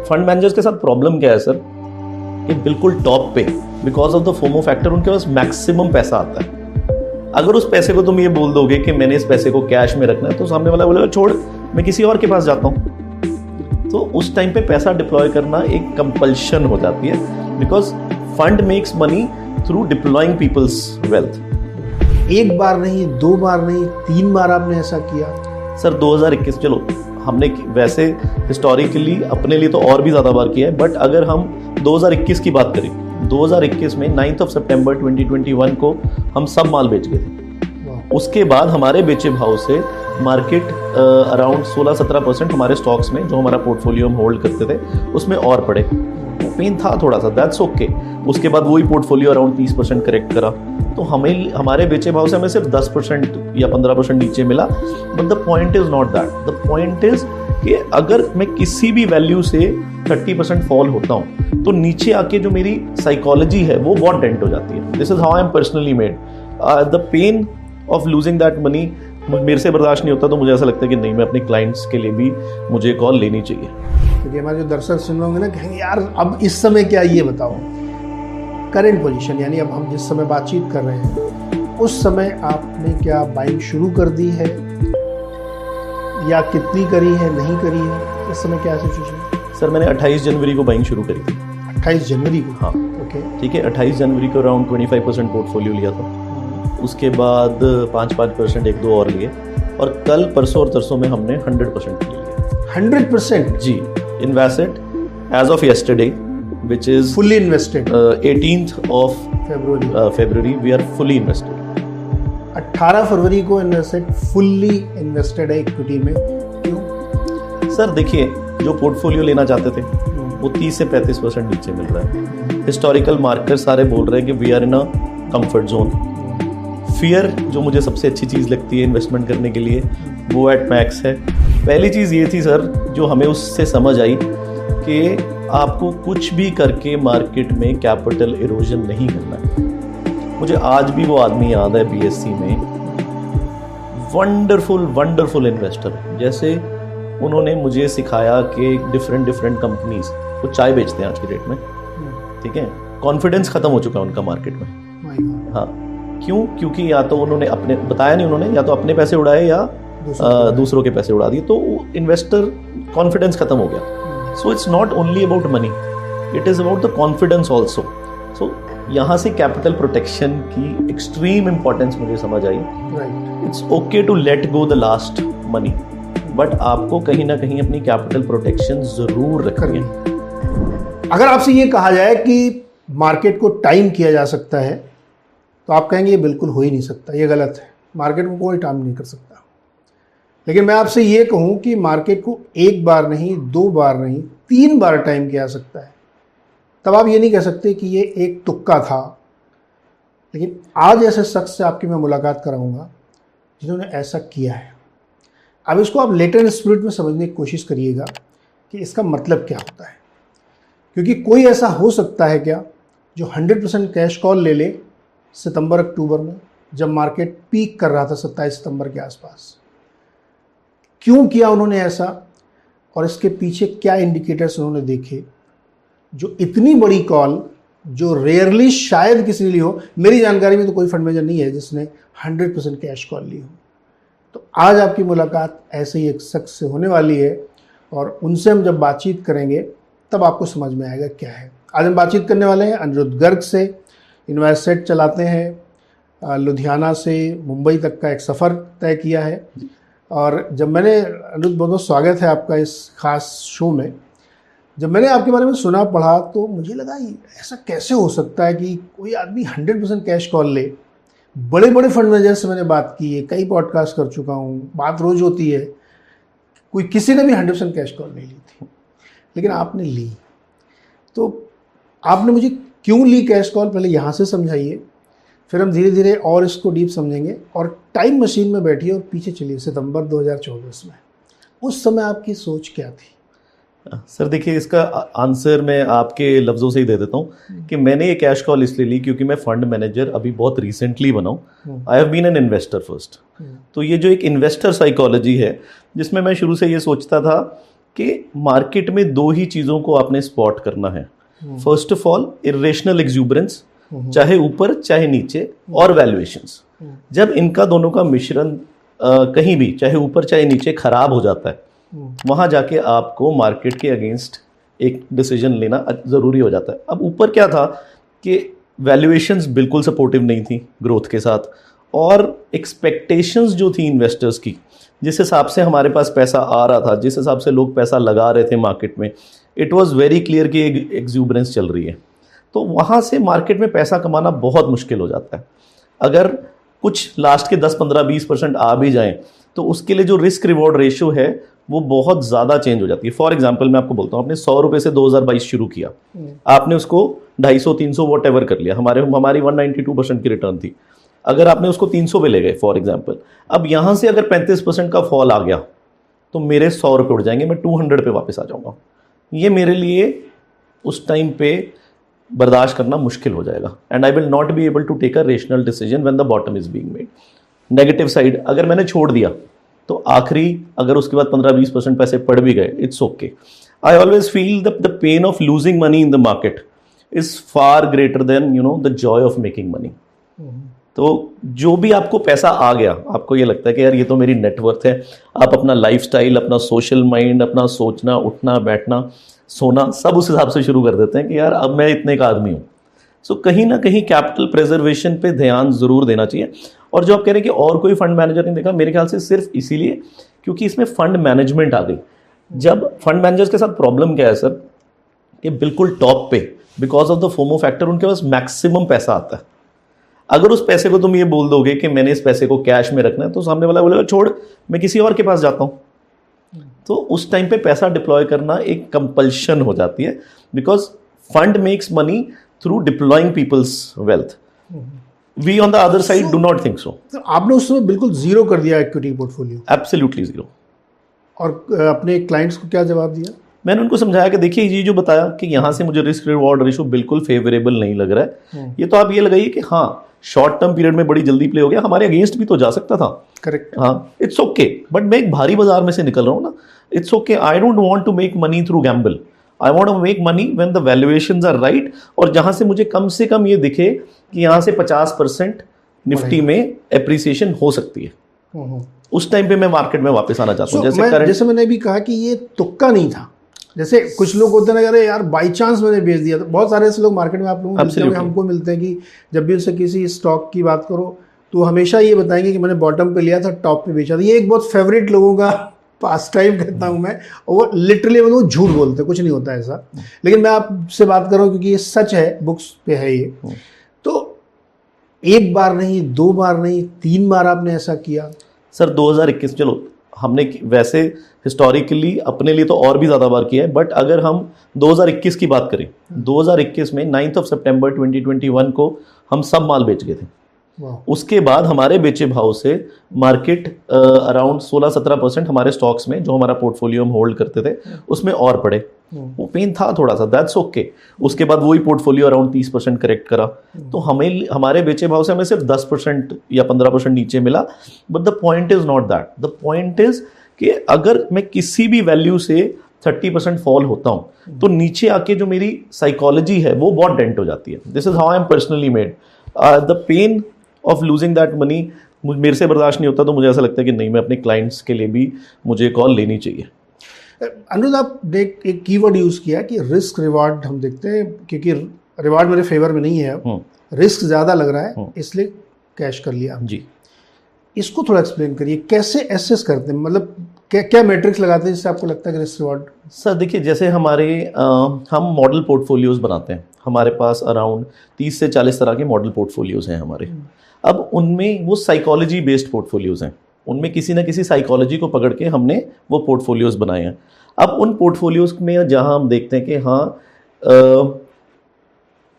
Fund managers के साथ problem क्या है सर, कि बिल्कुल टॉप पे because of the FOMO factor उनके पास मैक्सिमम पैसा आता है। अगर उस पैसे को तुम ये बोल दोगे कि मैंने इस पैसे को कैश में रखना है, तो सामने वाला बोलेगा छोड़ मैं किसी और के पास जाता हूँ। तो उस टाइम पे पैसा डिप्लॉय करना एक कंपल्शन हो जाती है, because fund makes money through deploying people's wealth. एक बार नहीं, 2 बार नहीं, 3 बार आपने ऐसा किया? सर 2021, चलो हमने वैसे हिस्टोरिकली अपने लिए तो और भी ज़्यादा बार किया है, बट अगर हम 2021 की बात करें, 2021 में 9 सितंबर 2021 को हम सब माल बेच गए थे। उसके बाद हमारे बेचे भाव से मार्केट अराउंड 16-17% हमारे स्टॉक्स में जो हमारा पोर्टफोलियो हम होल्ड करते थे उसमें और पड़े। पेन था थोड़ा सा, दैट्स ओके। उसके बाद वही पोर्टफोलियो अराउंड 30% करेक्ट करा, तो हमें हमारे बेचे भाव से हमें सिर्फ 10% या 15% नीचे मिला। But the point is not that, the point is कि अगर मैं किसी भी वैल्यू से 30% फॉल होता हूँ तो नीचे आके जो मेरी साइकोलॉजी है वो बहुत डेंट हो जाती है। This is how I am personally made. The pain of losing that money मेरे से बर्दाश्त नहीं होता, तो मुझे ऐसा लगता है कि नहीं, मैं अपने क्लाइंट्स के लिए भी मुझे कॉल लेनी चाहिए। क्योंकि हमारे जो दर्शक सुन रहे होंगे ना, कहेंगे यार अब इस समय क्या, ये बताओ करंट पोजीशन, यानी अब हम जिस समय बातचीत कर रहे हैं उस समय आपने क्या बाइंग शुरू कर दी है या कितनी करी है, नहीं करी है, इस समय क्या सिचुएशन है? सर मैंने 28 जनवरी को बाइंग शुरू करी थी। 28 जनवरी को? हाँ ओके ठीक है। 28 जनवरी को अराउंड 25% पोर्टफोलियो लिया था। उसके बाद 5% 1-2 और लिए, और कल परसों और तरसों में हमने 100% ले लिया। 100%? जी, invested as of yesterday, which is fully invested. 18th of February we are fully invested. 18 फरवरी को इन्वेस्टेड, फुल्ली इन्वेस्टेड है इक्विटी में। क्यों? सर देखिए, जो पोर्टफोलियो लेना चाहते थे वो 30 से 35% नीचे मिल रहा है। हिस्टोरिकल मार्कर सारे बोल रहे हैं कि we are in a comfort zone. Fear जो मुझे सबसे अच्छी चीज़ लगती है इन्वेस्टमेंट करने के लिए, वो एट मैक्स है। पहली चीज़ ये थी सर जो हमें उससे समझ आई कि आपको कुछ भी करके मार्केट में कैपिटल इरोजन नहीं करना है। मुझे आज भी वो आदमी याद है बीएससी में, वंडरफुल इन्वेस्टर। जैसे उन्होंने मुझे सिखाया कि डिफरेंट कंपनीज, वो चाय बेचते हैं आज की डेट में, ठीक है, कॉन्फिडेंस खत्म हो चुका है उनका मार्केट में। हाँ, क्यों? क्योंकि या तो उन्होंने अपने बताया नहीं, उन्होंने या तो अपने पैसे उड़ाए या दूसरों के पैसे उड़ा दिए, तो इन्वेस्टर कॉन्फिडेंस खत्म हो गया। So it's not only about money, it is about the confidence also. सो यहाँ से कैपिटल प्रोटेक्शन की एक्सट्रीम इंपॉर्टेंस मुझे समझ आई। It's okay to let go the last money, but आपको कहीं ना कहीं अपनी कैपिटल प्रोटेक्शन जरूर रखनी है। अगर आपसे ये कहा जाए कि मार्केट को टाइम किया जा सकता है, तो आप कहेंगे ये बिल्कुल हो ही नहीं सकता, ये गलत है, मार्केट को कोई टाइम नहीं कर सकता। लेकिन मैं आपसे ये कहूँ कि मार्केट को 1 बार नहीं, 2 बार नहीं, 3 बार टाइम किया जा सकता है। तब आप ये नहीं कह सकते कि ये एक तुक्का था। लेकिन आज ऐसे शख्स से आपकी मैं मुलाकात कराऊंगा जिन्होंने ऐसा किया है। अब इसको आप लेटेंट स्पिरिट में समझने की कोशिश करिएगा कि इसका मतलब क्या होता है। क्योंकि कोई ऐसा हो सकता है क्या जो 100% कैश कॉल ले ले सितंबर अक्टूबर में, जब मार्केट पीक कर रहा था 27 सितंबर के आसपास? क्यों किया उन्होंने ऐसा, और इसके पीछे क्या इंडिकेटर्स उन्होंने देखे जो इतनी बड़ी कॉल, जो रेयरली शायद किसी ने ली हो, मेरी जानकारी में तो कोई फंड मैनेजर नहीं है जिसने 100% कैश कॉल ली हो। तो आज आपकी मुलाकात ऐसे ही एक शख्स से होने वाली है, और उनसे हम जब बातचीत करेंगे तब आपको समझ में आएगा क्या है। आज हम बातचीत करने वाले हैं अनिरुद्ध गर्ग से। इन्वेस्टसेट चलाते हैं, लुधियाना से मुंबई तक का एक सफ़र तय किया है। और जब मैंने, अनिरुद्ध बहुत बहुत स्वागत है आपका इस खास शो में, जब मैंने आपके बारे में सुना पढ़ा तो मुझे लगा ऐसा कैसे हो सकता है कि कोई आदमी 100% कैश कॉल ले। बड़े बड़े फंड मैनेजर से मैंने बात की है, कई पॉडकास्ट कर चुका हूँ, बात रोज़ होती है, कोई किसी ने भी 100% कैश कॉल नहीं ली थी, लेकिन आपने ली। तो आपने मुझे क्यों ली कैश कॉल, पहले यहाँ से समझाइए, फिर हम धीरे धीरे और इसको डीप समझेंगे। और टाइम मशीन में बैठिए और पीछे चलिए सितंबर 2024 में। उस समय आपकी सोच क्या थी? सर देखिए, इसका आंसर मैं आपके लफ्ज़ों से ही दे देता हूँ कि मैंने ये कैश कॉल इसलिए ली क्योंकि मैं फंड मैनेजर अभी बहुत रिसेंटली बना हूँ। I have been an investor first. तो ये जो एक इन्वेस्टर साइकोलॉजी है, जिसमें मैं शुरू से ये सोचता था कि मार्केट में दो ही चीज़ों को आपने स्पॉट करना है। फर्स्ट ऑफ ऑल इरेशनल एक्सूबरेंस, चाहे ऊपर चाहे नीचे, और वैल्यूएशंस। जब इनका दोनों का मिश्रण कहीं भी चाहे ऊपर चाहे नीचे खराब हो जाता है, वहां जाके आपको मार्केट के अगेंस्ट एक डिसीजन लेना ज़रूरी हो जाता है। अब ऊपर क्या था कि वैल्यूएशंस बिल्कुल सपोर्टिव नहीं थी ग्रोथ के साथ, और एक्सपेक्टेशंस जो थी इन्वेस्टर्स की, जिस हिसाब से हमारे पास पैसा आ रहा था, जिस हिसाब से लोग पैसा लगा रहे थे मार्केट में, इट वाज वेरी क्लियर कि एक एक्सूबरेंस चल रही है। तो वहाँ से मार्केट में पैसा कमाना बहुत मुश्किल हो जाता है। अगर कुछ लास्ट के 10-15-20% आ भी जाएं तो उसके लिए जो रिस्क रिवॉर्ड रेशियो है वो बहुत ज़्यादा चेंज हो जाती है। फॉर एग्जांपल मैं आपको बोलता हूँ, आपने 100 रुपये से 2022 शुरू किया, आपने उसको 250-300 वॉट एवर कर लिया, हमारी 192% की रिटर्न थी। अगर आपने उसको 300 पे ले गए फॉर एग्जांपल, अब यहाँ से अगर 35% का फॉल आ गया तो मेरे 100 रुपये उड़ जाएंगे, मैं 200 पे वापस आ जाऊँगा। ये मेरे लिए उस टाइम पे बर्दाश्त करना मुश्किल हो जाएगा, and I will not be able to take a rational decision when the bottom is being made. Negative side अगर मैंने छोड़ दिया तो आखिरी अगर उसके बाद 15-20% पैसे पड़ भी गए, it's okay. I always feel the pain of losing money in the market is far greater than the Joy of making money. तो जो भी आपको पैसा आ गया, आपको ये लगता है कि यार ये तो मेरी नेटवर्थ है, आप अपना लाइफस्टाइल, अपना सोशल माइंड, अपना सोचना, उठना, बैठना, सोना, सब उस हिसाब से शुरू कर देते हैं कि यार अब मैं इतने का आदमी हूँ। सो कहीं ना कहीं कैपिटल प्रेजर्वेशन पे ध्यान ज़रूर देना चाहिए। और जो आप कह रहे हैं कि और कोई फंड मैनेजर नहीं देखा, मेरे ख्याल से सिर्फ इसीलिए क्योंकि इसमें फंड मैनेजमेंट आ गई। जब फंड मैनेजर्स के साथ प्रॉब्लम क्या है सर, कि बिल्कुल टॉप पे because of the FOMO factor उनके पास मैक्सिमम पैसा आता है। अगर उस पैसे को तुम ये बोल दोगे कि मैंने इस पैसे को कैश में रखना है, तो सामने वाला बोलेगा छोड़, मैं किसी और के पास जाता हूँ। तो उस टाइम पे पैसा डिप्लॉय करना एक कंपल्शन हो जाती है, because fund makes money through deploying people's wealth. We on the other side do not think so. आपने उस समय बिल्कुल जीरो कर दिया इक्विटी पोर्टफोलियो? Absolutely zero. और अपने क्लाइंट्स को क्या जवाब दिया? मैंने उनको समझाया कि देखिए ये जो बताया कि यहाँ से मुझे रिस्क रिवॉर्ड रेशियो बिल्कुल फेवरेबल नहीं लग रहा है, ये तो आप ये लगाइए कि हाँ शॉर्ट टर्म पीरियड में बड़ी जल्दी प्ले हो गया, हमारे अगेंस्ट भी तो जा सकता था। करेक्ट। हाँ, इट्स ओके, बट मैं एक भारी बाजार में से निकल रहा हूँ ना, it's okay. I don't want to make money through gamble, I want to make money when the valuations are right, और जहाँ से मुझे कम से कम ये दिखे कि यहाँ से 50% निफ्टी में एप्रिसिएशन हो सकती है, उस टाइम पे मैं मार्केट में वापस आना चाहता हूँ। जैसे मैंने भी कहा कि ये तुक्का नहीं था। जैसे कुछ लोग होते हैं ना, यार बाई चांस मैंने बेच दिया। तो बहुत सारे ऐसे लोग मार्केट में आप लोगों को हमको मिलते हैं कि जब भी उससे किसी स्टॉक की बात करो तो हमेशा ये बताएंगे कि मैंने बॉटम पे लिया था, टॉप पे बेचा था। ये एक बहुत फेवरेट लोगों का पास टाइम कहता हूँ मैं, और वो लिटरली वो झूठ बोलते हैं, कुछ नहीं होता ऐसा। लेकिन मैं आपसे बात कर रहा हूँ क्योंकि ये सच है, बुक्स पे है ये। तो एक बार नहीं, 2 बार नहीं, 3 बार आपने ऐसा किया? सर 2021, चलो हमने वैसे हिस्टोरिकली अपने लिए तो और भी ज़्यादा बार किया है, बट अगर हम 2021 की बात करें, 2021 में 9 सितंबर 2021 को हम सब माल बेच गए थे। उसके बाद हमारे बेचे भाव से मार्केट अराउंड 16-17% हमारे स्टॉक्स में, जो हमारा पोर्टफोलियो हम होल्ड करते थे, उसमें और पड़े। वो पेन था थोड़ा सा, दैट्स ओके। उसके बाद वही पोर्टफोलियो अराउंड 30% करेक्ट करा, तो हमारे बेचे भाव से हमें सिर्फ 10% या 15% नीचे मिला। But the point is not that, the point is कि अगर मैं किसी भी वैल्यू से 30% फॉल होता हूँ तो नीचे आके जो मेरी साइकोलॉजी है वो बहुत डेंट हो जाती है। This is how I am personally made. The pain of losing that money मेरे से बर्दाश्त नहीं होता, तो मुझे ऐसा लगता है कि नहीं, मैं अपने क्लाइंट्स के लिए भी मुझे कॉल लेनी चाहिए। अनुज, आपने एक कीवर्ड यूज़ किया कि रिस्क रिवार्ड हम देखते हैं, क्योंकि रिवार्ड मेरे फेवर में नहीं है, रिस्क ज़्यादा लग रहा है इसलिए कैश कर लिया जी। इसको थोड़ा एक्सप्लेन करिए, कैसे एसेस करते हैं, मतलब क्या मैट्रिक्स लगाते हैं जिससे आपको लगता है कि रिस्क रिवार्ड? सर देखिए, जैसे हम मॉडल पोर्टफोलियोज बनाते हैं, हमारे पास अराउंड 30 से 40 तरह के मॉडल पोर्टफोलियोज हैं हमारे। अब उनमें वो साइकोलॉजी बेस्ड पोर्टफोलियोज हैं, उनमें किसी ना किसी साइकोलॉजी को पकड़ के हमने वो पोर्टफोलियोज बनाए हैं। अब उन पोर्टफोलियोज में जहां हम देखते हैं कि हाँ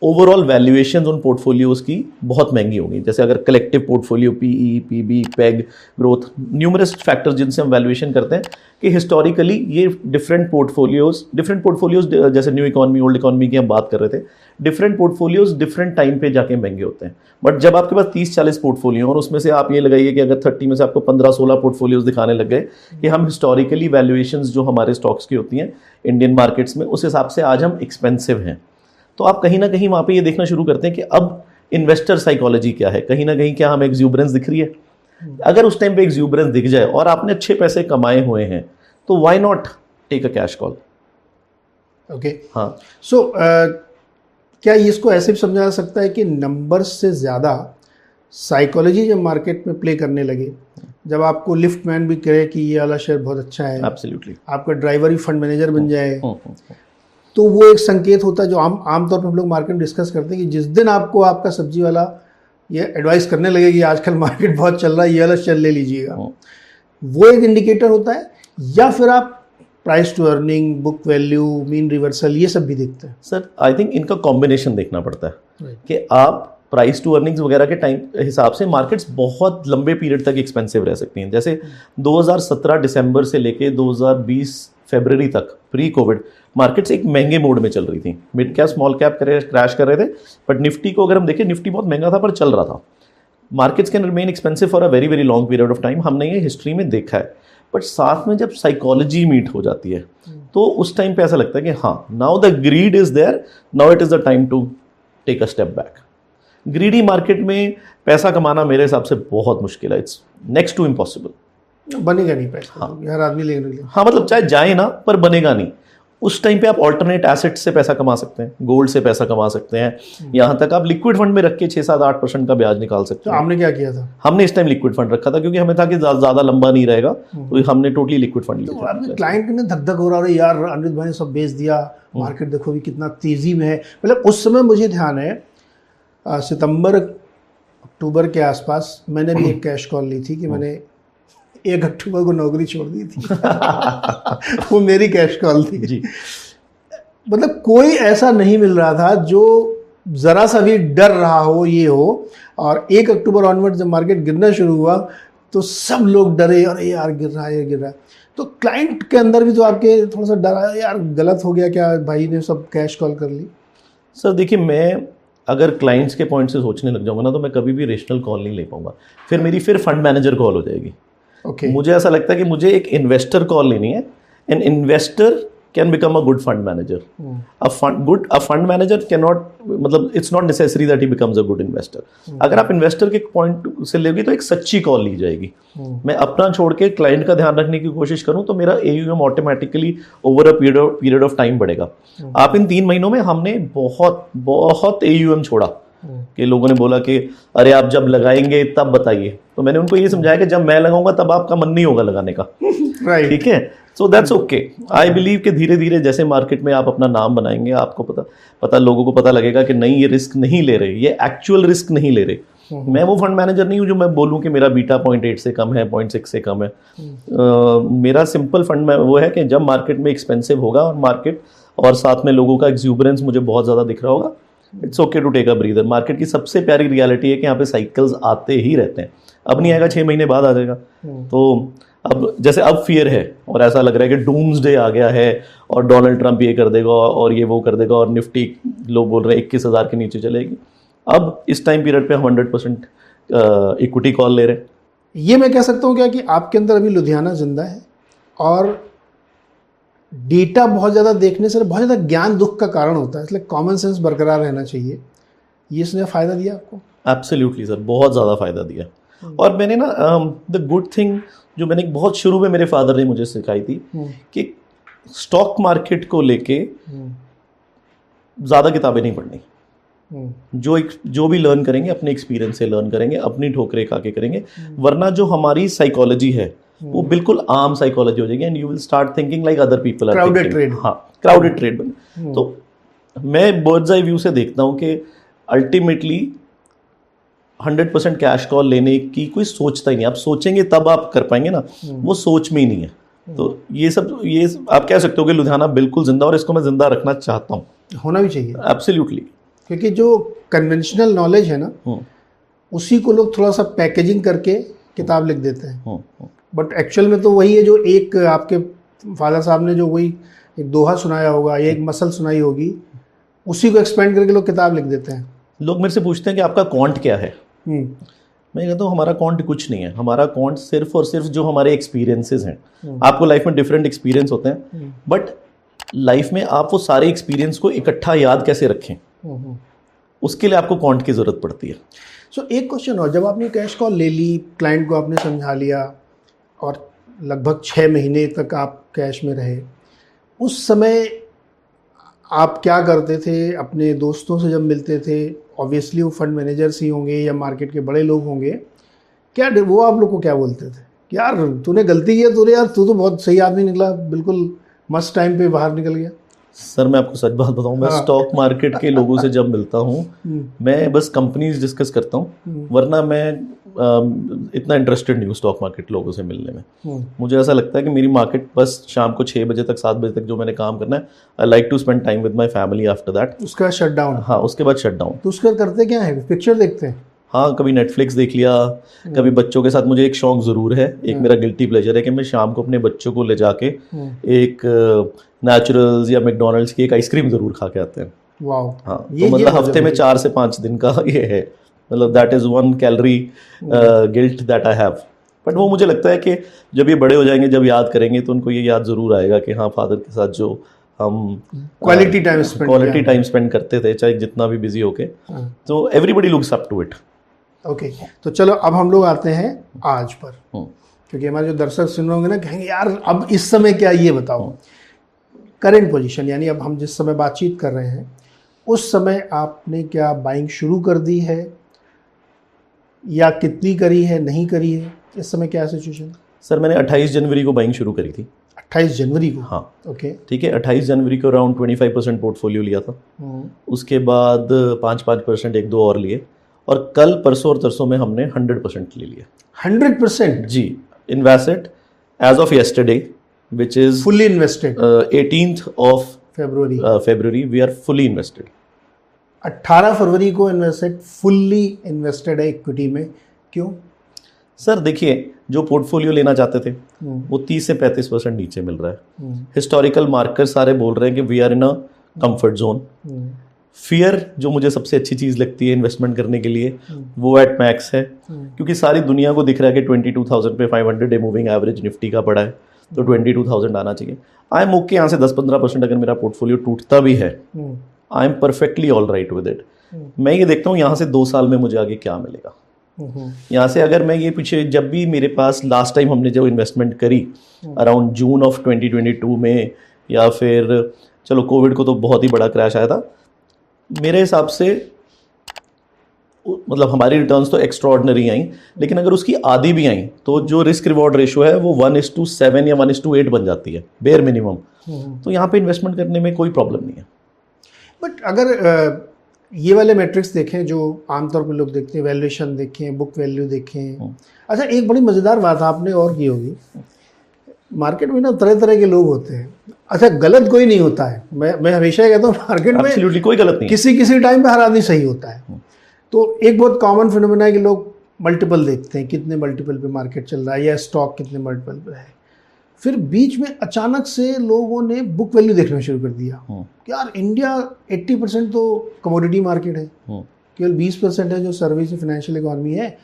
ओवरऑल वैल्यूएशंस उन पोर्टफोलियोज की बहुत महंगी होंगी। जैसे अगर collective portfolio PE, PB, PEG, growth, numerous factors जिनसे हम वैल्यूएशन करते हैं कि हिस्टोरिकली ये डिफरेंट पोर्टफोलियोज जैसे न्यू इकॉनमी, ओल्ड इकॉनमी की हम बात कर रहे थे, डिफरेंट पोर्टफोलियोज डिफरेंट टाइम पे जाके महंगे होते हैं। बट जब आपके पास 30-40 पोर्टफोलियो और उसमें से आप ये लगाइए कि अगर 30 में से आपको 15-16 पोर्टफोलियोज दिखाने लग गए कि हम हिस्टोरिकली वैल्यूएशंस जो हमारे स्टॉक्स की होती हैं इंडियन मार्केट्स में, उस हिसाब से आज हम एक्सपेंसिव हैं, तो आप कहीं ना कहीं वहाँ पे ये देखना शुरू करते हैं कि अब इन्वेस्टर साइकोलॉजी क्या है, कहीं ना कहीं क्या हमें एक्सूबरेंस दिख रही है। अगर उस टाइम पे एक्सूबरेंस दिख जाए और आपने अच्छे पैसे कमाए हुए हैं तो why not take a cash call. Okay, हाँ, सो क्या इसको ऐसे भी समझा जा सकता है कि नंबर्स से ज़्यादा साइकोलॉजी जब मार्केट में प्ले करने लगे, जब आपको लिफ्ट मैन भी कहे कि ये वाला शेयर बहुत अच्छा है, एब्सोल्युटली, आपका ड्राइवर ही फंड मैनेजर बन जाए, तो वो एक संकेत होता है जो आमतौर पर हम लोग मार्केट में डिस्कस करते हैं कि जिस दिन आपको आपका सब्जी वाला ये एडवाइस करने लगे कि आजकल मार्केट बहुत चल रहा है, ये वाला शेयर ले लीजिएगा, वो एक इंडिकेटर होता है। या फिर आप price to earning, book value, mean reversal, ये सब भी देखते हैं? सर आई थिंक इनका कॉम्बिनेशन देखना पड़ता है कि आप प्राइस टू अर्निंग्स वगैरह के टाइम हिसाब से मार्केट्स बहुत लंबे पीरियड तक एक्सपेंसिव रह सकती हैं। जैसे 2017 दिसंबर से लेके 2020 फरवरी तक प्री कोविड मार्केट्स एक महंगे मोड में चल रही थी, mid cap small cap crash कर रहे थे, बट निफ्टी को अगर हम देखें, निफ्टी बहुत महंगा था पर चल रहा था। Markets can remain expensive for a very very long period of time, हमने ये हिस्ट्री में देखा है। बट साथ में जब साइकोलॉजी मीट हो जाती है तो उस टाइम पे ऐसा लगता है कि हाँ, now the greed is there, now it is the time to take a step back. Greedy market में पैसा कमाना मेरे हिसाब से बहुत मुश्किल है, इट्स नेक्स्ट टू इम्पॉसिबल। बनेगा नहीं पैसा, हाँ, हर आदमी लेने हाँ, मतलब चाहे जाए ना पर बनेगा नहीं। उस टाइम पे आप ऑल्टरनेट एसेट से पैसा कमा सकते हैं, गोल्ड से पैसा कमा सकते हैं, यहाँ तक आप लिक्विड फंड में रख के 6-7-8% का ब्याज निकाल सकते तो हैं। आपने क्या किया था? हमने इस टाइम लिक्विड फंड रखा था क्योंकि हमें था कि ज़्यादा लंबा नहीं रहेगा, तो हमने टोटली लिक्विड फंड तो लिया आपके क्लाइंट ने धक धक हो रहा है, यार अनिरुद्ध भाई ने सब बेच दिया, मार्केट देखो भी कितना तेजी में है। मतलब उस समय मुझे ध्यान है सितंबर अक्टूबर के आसपास मैंने भी एक कैश कॉल ली थी कि मैंने 1 अक्टूबर को नौकरी छोड़ दी थी। वो मेरी कैश कॉल थी जी। मतलब कोई ऐसा नहीं मिल रहा था जो ज़रा सा भी डर रहा हो ये हो, और 1 अक्टूबर ऑनवर्ड जब मार्केट गिरना शुरू हुआ तो सब लोग डरे, अरे यार गिर रहा है, ये गिर रहा है। तो क्लाइंट के अंदर भी तो आपके थोड़ा सा डर आया, यार गलत हो गया क्या, भाई ने सब कैश कॉल कर ली? सर देखिए, मैं अगर क्लाइंट्स के पॉइंट से सोचने लग जाऊंगा ना तो मैं कभी भी रेशनल कॉल नहीं ले पाऊंगा, फिर मेरी फंड मैनेजर कॉल हो जाएगी। मुझे ऐसा लगता है कि मुझे एक इन्वेस्टर कॉल लेनी है। An investor can become a good fund manager. A fund manager can not, मतलब it's not necessary that he becomes a good investor. अगर आप इन्वेस्टर के पॉइंट से लेगी तो एक सच्ची कॉल ली जाएगी। मैं अपना छोड़ के क्लाइंट का ध्यान रखने की कोशिश करूं तो मेरा AUM automatically over a period of time बढ़ेगा। आप इन 3 महीनों में हमने बहुत AUM छोड़ा कि लोगों ने बोला कि अरे आप जब लगाएंगे तब बताइए, तो मैंने उनको ये समझाया कि जब मैं लगाऊंगा तब आपका मन नहीं होगा लगाने का। राइट, ठीक है, so that's okay. I believe कि धीरे धीरे जैसे मार्केट में आप अपना नाम बनाएंगे, आपको पता लोगों को पता लगेगा कि नहीं, ये रिस्क नहीं ले रहे, ये एक्चुअल रिस्क नहीं ले रहे। मैं वो फंड मैनेजर नहीं हूँ जो मैं बोलूँ कि मेरा बीटा 0.8 से कम है, 0.6 से कम है। मेरा सिंपल फंड में वो है कि जब मार्केट में एक्सपेंसिव होगा और मार्केट और साथ में लोगों का एक्सूबरेंस मुझे बहुत ज़्यादा दिख रहा होगा, it's okay to take a breather. Market की सबसे प्यारी रियलिटी है कि यहाँ पे साइकिल्स आते ही रहते हैं। अब नहीं आएगा, 6 महीने बाद आ जाएगा। तो अब जैसे अब फियर है और ऐसा लग रहा है कि डूम्सडे आ गया है और डोनाल्ड ट्रंप ये कर देगा और ये वो कर देगा और निफ्टी लोग बोल रहे हैं 21,000 के नीचे चलेगी। अब इस टाइम पीरियड पे हम 100% इक्विटी कॉल ले रहे हैं। ये मैं कह सकता हूँ क्या कि आपके अंदर अभी लुधियाना जिंदा है और डेटा बहुत ज़्यादा देखने से बहुत ज़्यादा ज्ञान दुख का कारण होता है, इसलिए कॉमन सेंस बरकरार रहना चाहिए। ये इसने फ़ायदा दिया आपको? एब्सोल्युटली सर, बहुत ज़्यादा फ़ायदा दिया। और मैंने ना द गुड थिंग जो मैंने बहुत शुरू में मेरे फादर ने मुझे सिखाई थी कि स्टॉक मार्केट को लेके ज़्यादा किताबें नहीं पढ़नी। जो भी लर्न करेंगे अपने एक्सपीरियंस से लर्न करेंगे, अपनी ठोकरें खा के करेंगे, वरना जो हमारी साइकोलॉजी है वो बिल्कुल आम साइकोलॉजी हो जाएगी and you will start thinking like other people are crowded trade. हाँ, क्राउडेड ट्रेड। तो मैं बर्ड्स आई व्यू से देखता हूँ कि अल्टीमेटली 100% कैश कॉल लेने की कोई सोचता ही नहीं। आप सोचेंगे तब आप कर पाएंगे ना, वो सोच में ही नहीं है। तो ये आप कह सकते हो कि लुधियाना बिल्कुल जिंदा, और इसको मैं जिंदा रखना चाहता हूँ। होना भी चाहिए एब्सोल्युटली, क्योंकि जो कन्वेंशनल नॉलेज है ना, उसी को लोग थोड़ा सा पैकेजिंग करके किताब लिख देते हैं, बट एक्चुअल में तो वही है जो एक आपके फादर साहब ने जो वही एक दोहा सुनाया होगा या एक मसल सुनाई होगी, उसी को एक्सपेंड करके लोग किताब लिख देते हैं। लोग मेरे से पूछते हैं कि आपका कॉन्ट क्या है। मैं कहता हूँ हमारा कॉन्ट कुछ नहीं है, हमारा कॉन्ट सिर्फ और सिर्फ जो हमारे एक्सपीरियंसेस हैं। आपको लाइफ में डिफरेंट एक्सपीरियंस होते हैं, बट लाइफ में आप वो सारे एक्सपीरियंस को इकट्ठा याद कैसे रखें, उसके लिए आपको कॉन्ट की ज़रूरत पड़ती है। सो एक क्वेश्चन और, जब आपने कैश कॉल ले ली, क्लाइंट को आपने समझा लिया और लगभग 6 महीने तक आप कैश में रहे, उस समय आप क्या करते थे? अपने दोस्तों से जब मिलते थे, ऑब्वियसली वो फंड मैनेजर्स ही होंगे या मार्केट के बड़े लोग होंगे, क्या वो आप लोग को क्या बोलते थे कि यार तूने गलती किया, तू तो बहुत सही आदमी निकला, बिल्कुल मस्त टाइम पे बाहर निकल गया? सर मैं आपको सच बात बताऊं, मैं स्टॉक मार्केट के लोगों से जब मिलता हूं, मैं बस कंपनीज डिस्कस करता हूं, वरना मैं इतना इंटरेस्टेड नहीं हूँ स्टॉक मार्केट लोगों से मिलने में। मुझे ऐसा लगता है कि मेरी मार्केट बस शाम को 6 बजे तक 7 बजे तक जो मैंने काम करना है, I like to spend time with my family after that. उसका शट डाउन? हाँ, उसके बाद शट डाउन। तो उसका करते क्या है? पिक्चर देखते हैं? हाँ, कभी नेटफ्लिक्स देख लिया, कभी बच्चों के साथ। मुझे एक शौक ज़रूर है, एक मेरा गिल्टी प्लेजर है कि मैं शाम को अपने बच्चों को ले जाके एक नेचुरल्स या मैकडोनल्ड्स की एक आइसक्रीम ज़रूर खा के आते हैं। वाह। हाँ, तो मतलब हफ्ते में 4 से 5 दिन का ये है, मतलब that is 1 calorie guilt that I have. But वो मुझे लगता है कि जब ये बड़े हो जाएंगे, जब याद करेंगे, तो उनको ये याद ज़रूर आएगा कि हाँ, फादर के साथ जो हम क्वालिटी टाइम स्पेंड करते थे, चाहे जितना भी बिजी होके, तो everybody looks up to it. Okay, तो चलो अब हम लोग आते हैं आज पर, क्योंकि हमारे जो दर्शक सुन रहे होंगे ना, कहेंगे यार अब इस समय क्या, ये बताओ करेंट पोजीशन, यानी अब हम जिस समय बातचीत कर रहे हैं उस समय आपने क्या बाइंग शुरू कर दी है या कितनी करी है, नहीं करी है? इस समय क्या सिचुएशन? सर मैंने 28 जनवरी को बाइंग शुरू करी थी। 28 जनवरी को? हाँ, ओके, ठीक है। 28 जनवरी को अराउंड 25% पोर्टफोलियो लिया था। उसके बाद 5% 1-2 और लिए, और कल परसों और तरसों में हमने 100% ले लिया। 100%? जी, invested as of yesterday, which is fully invested. 18th of February we are fully invested. 18 फरवरी को इन्वेस्टेड, फुल्ली इन्वेस्टेड है इक्विटी में। क्यों? सर देखिए, जो पोर्टफोलियो लेना चाहते थे वो 30 से 35% नीचे मिल रहा है। हिस्टोरिकल मार्कर सारे बोल रहे हैं कि we are in a comfort zone. Fear जो मुझे सबसे अच्छी चीज़ लगती है इन्वेस्टमेंट करने के लिए, वो एट मैक्स है, क्योंकि सारी दुनिया को दिख रहा है कि 22,000 पे 500 डे मूविंग एवरेज निफ्टी का पड़ा है, तो 22,000 आना चाहिए। आई एम ओके, यहाँ से 10-15% अगर मेरा पोर्टफोलियो टूटता भी है, I am perfectly all right with it. मैं ये देखता हूँ यहाँ से 2 साल में मुझे आगे क्या मिलेगा। यहाँ से अगर मैं ये पीछे, जब भी मेरे पास लास्ट टाइम हमने जो इन्वेस्टमेंट करी अराउंड जून ऑफ 2022 में, या फिर चलो कोविड को तो बहुत ही बड़ा क्रैश आया था, मेरे हिसाब से मतलब हमारी रिटर्न्स तो एक्स्ट्राऑर्डिनरी आई, लेकिन अगर उसकी आधी भी आई तो जो रिस्क रिवॉर्ड रेशियो है वो 1:7 या 1:8 बन जाती है बेयर मिनिमम। तो यहाँ पे इन्वेस्टमेंट करने में कोई प्रॉब्लम नहीं है। बट अगर ये वाले मैट्रिक्स देखें जो आमतौर पर लोग देखते हैं, वैल्यूएशन देखें, बुक वैल्यू देखें। अच्छा, एक बड़ी मज़ेदार बात आपने और की होगी, मार्केट में ना तरह तरह के लोग होते हैं। अच्छा, गलत कोई नहीं होता है, मैं हमेशा कहता हूँ मार्केट में एब्सोल्युटली कोई गलत नहीं, किसी टाइम पे हर आदमी सही होता है। तो एक बहुत कॉमन फिनोमेना है कि लोग मल्टीपल देखते हैं, कितने मल्टीपल पे मार्केट चल रहा है या स्टॉक कितने मल्टीपल पे है। फिर बीच में अचानक से लोगों ने बुक वैल्यू देखना शुरू कर दिया कि यार इंडिया 80% तो कमोडिटी मार्केट है, केवल 20% है जो सर्विस फाइनेंशियल इकोनॉमी है,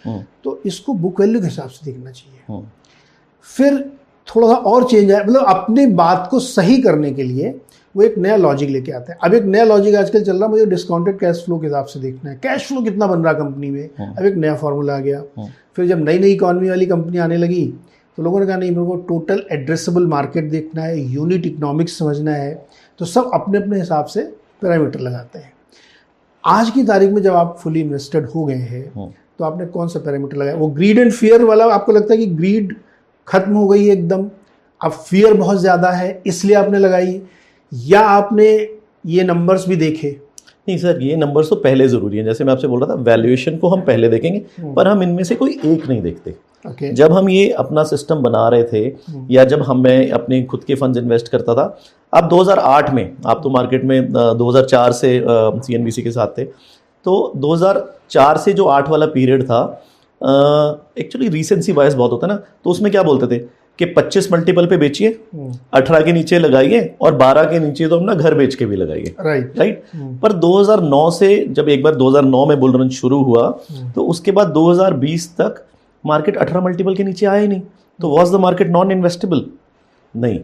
तो इसको बुक वैल्यू के हिसाब से देखना चाहिए। फिर थोड़ा सा और चेंज है, मतलब अपनी बात को सही करने के लिए वो एक नया लॉजिक लेके आते हैं। अब एक नया लॉजिक आजकल चल रहा है, मुझे डिस्काउंटेड कैश फ्लो के हिसाब से देखना है, कैश फ्लो कितना बन रहा है कंपनी में। अब एक नया फॉर्मूला आ गया। फिर जब नई नई इकॉनमी वाली कंपनी आने लगी तो लोगों ने कहा नहीं, मेरे को टोटल एड्रेसेबल मार्केट देखना है, यूनिट इकोनॉमिक्स समझना है, तो सब अपने अपने हिसाब से पैरामीटर लगाते हैं। आज की तारीख में जब आप फुली इन्वेस्टेड हो गए हैं तो आपने कौन सा पैरामीटर लगाया? वो ग्रीड एंड फियर वाला आपको लगता है कि ग्रीड खत्म हो गई है एकदम, अब फियर बहुत ज़्यादा है इसलिए आपने लगाई, या आपने ये नंबर्स भी देखे? नहीं सर, ये नंबर्स तो पहले ज़रूरी हैं। जैसे मैं आपसे बोल रहा था, वैल्यूएशन को हम पहले देखेंगे, पर हम इनमें से कोई एक नहीं देखते। ओके। जब हम ये अपना सिस्टम बना रहे थे या जब मैं अपने खुद के फंड्स इन्वेस्ट करता था, अब 2008 में, आप तो मार्केट में 2004 से CNBC के साथ थे, तो 2004 से जो 8 वाला पीरियड था, एक्चुअली रीसेंसी बायस बहुत होता है ना, तो उसमें क्या बोलते थे कि 25 मल्टीपल पे बेचिए, 18 के नीचे लगाइए और 12 के नीचे तो अपना घर बेच के भी लगाइए। राइट। पर 2009 से जब एक बार 2009 में बुल रन शुरू हुआ, तो उसके बाद 2020 तक मार्केट 18 मल्टीपल के नीचे आया ही नहीं। तो was the market non investable? नहीं।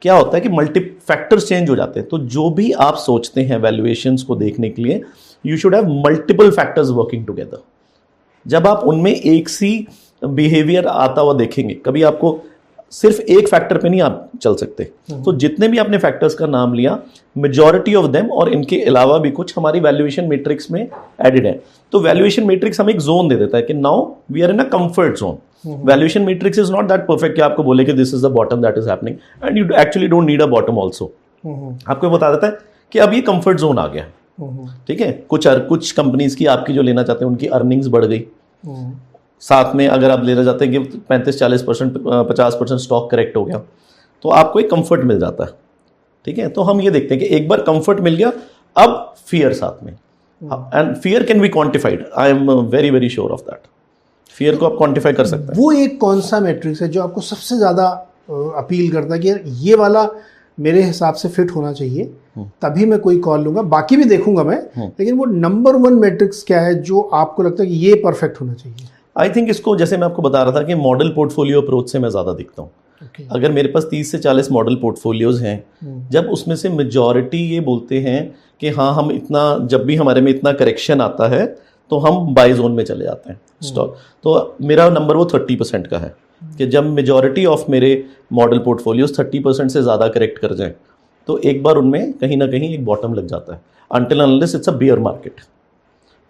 क्या होता है कि मल्टी फैक्टर्स चेंज हो जाते हैं। तो जो भी आप सोचते हैं वैल्यूएशंस को देखने के लिए, you should have multiple factors working together. जब आप उनमें एक सी बिहेवियर आता हुआ देखेंगे, कभी आपको सिर्फ एक फैक्टर पे नहीं आप चल सकते। तो जितने भी आपने फैक्टर्स का नाम लिया, मेजॉरिटी ऑफ देम और इनके अलावा भी कुछ हमारी वैल्यूएशन मैट्रिक्स में एडेड है। तो वैल्यूएशन मैट्रिक्स हमें एक जोन दे देता है कि now we are in a comfort zone. Valuation matrix is not that perfect कि आपको बोले कि this is the bottom that is happening, and you actually don't need a bottom also. आपको बता देता है कि अब ये कंफर्ट जोन आ गया। ठीक है, कुछ कंपनीज की आपकी जो लेना चाहते हैं उनकी अर्निंग्स बढ़ गई, साथ में अगर आप लेना चाहते हैं कि 35-40% 50% स्टॉक करेक्ट हो गया, तो आपको एक कंफर्ट मिल जाता है। ठीक है, तो हम ये देखते हैं कि एक बार कंफर्ट मिल गया, अब फियर साथ में, and fear can be quantified. I am very very sure of that. Fear को आप क्वांटिफाई कर सकते हैं। वो एक कौन सा मैट्रिक्स है जो आपको सबसे ज़्यादा अपील करता है कि यार ये वाला मेरे हिसाब से फिट होना चाहिए, तभी मैं कोई कॉल लूंगा, बाकी भी देखूंगा मैं, लेकिन वो नंबर 1 मैट्रिक्स क्या है जो आपको लगता है कि ये परफेक्ट होना चाहिए? आई थिंक इसको, जैसे मैं आपको बता रहा था कि मॉडल पोर्टफोलियो अप्रोच से मैं ज़्यादा दिखता हूँ। अगर मेरे पास 30 से 40 मॉडल पोर्टफोलियोज हैं, जब उसमें से मेजॉरिटी ये बोलते हैं कि हाँ हम इतना, जब भी हमारे में इतना करेक्शन आता है तो हम बाय जोन में चले जाते हैं स्टॉक, तो मेरा नंबर वो 30% का है कि जब मेजॉरिटी ऑफ मेरे मॉडल पोर्टफोलियोज 30% से ज़्यादा करेक्ट कर जाएं, तो एक बार उनमें कहीं ना कहीं एक बॉटम लग जाता है। Until unless it's a beer market.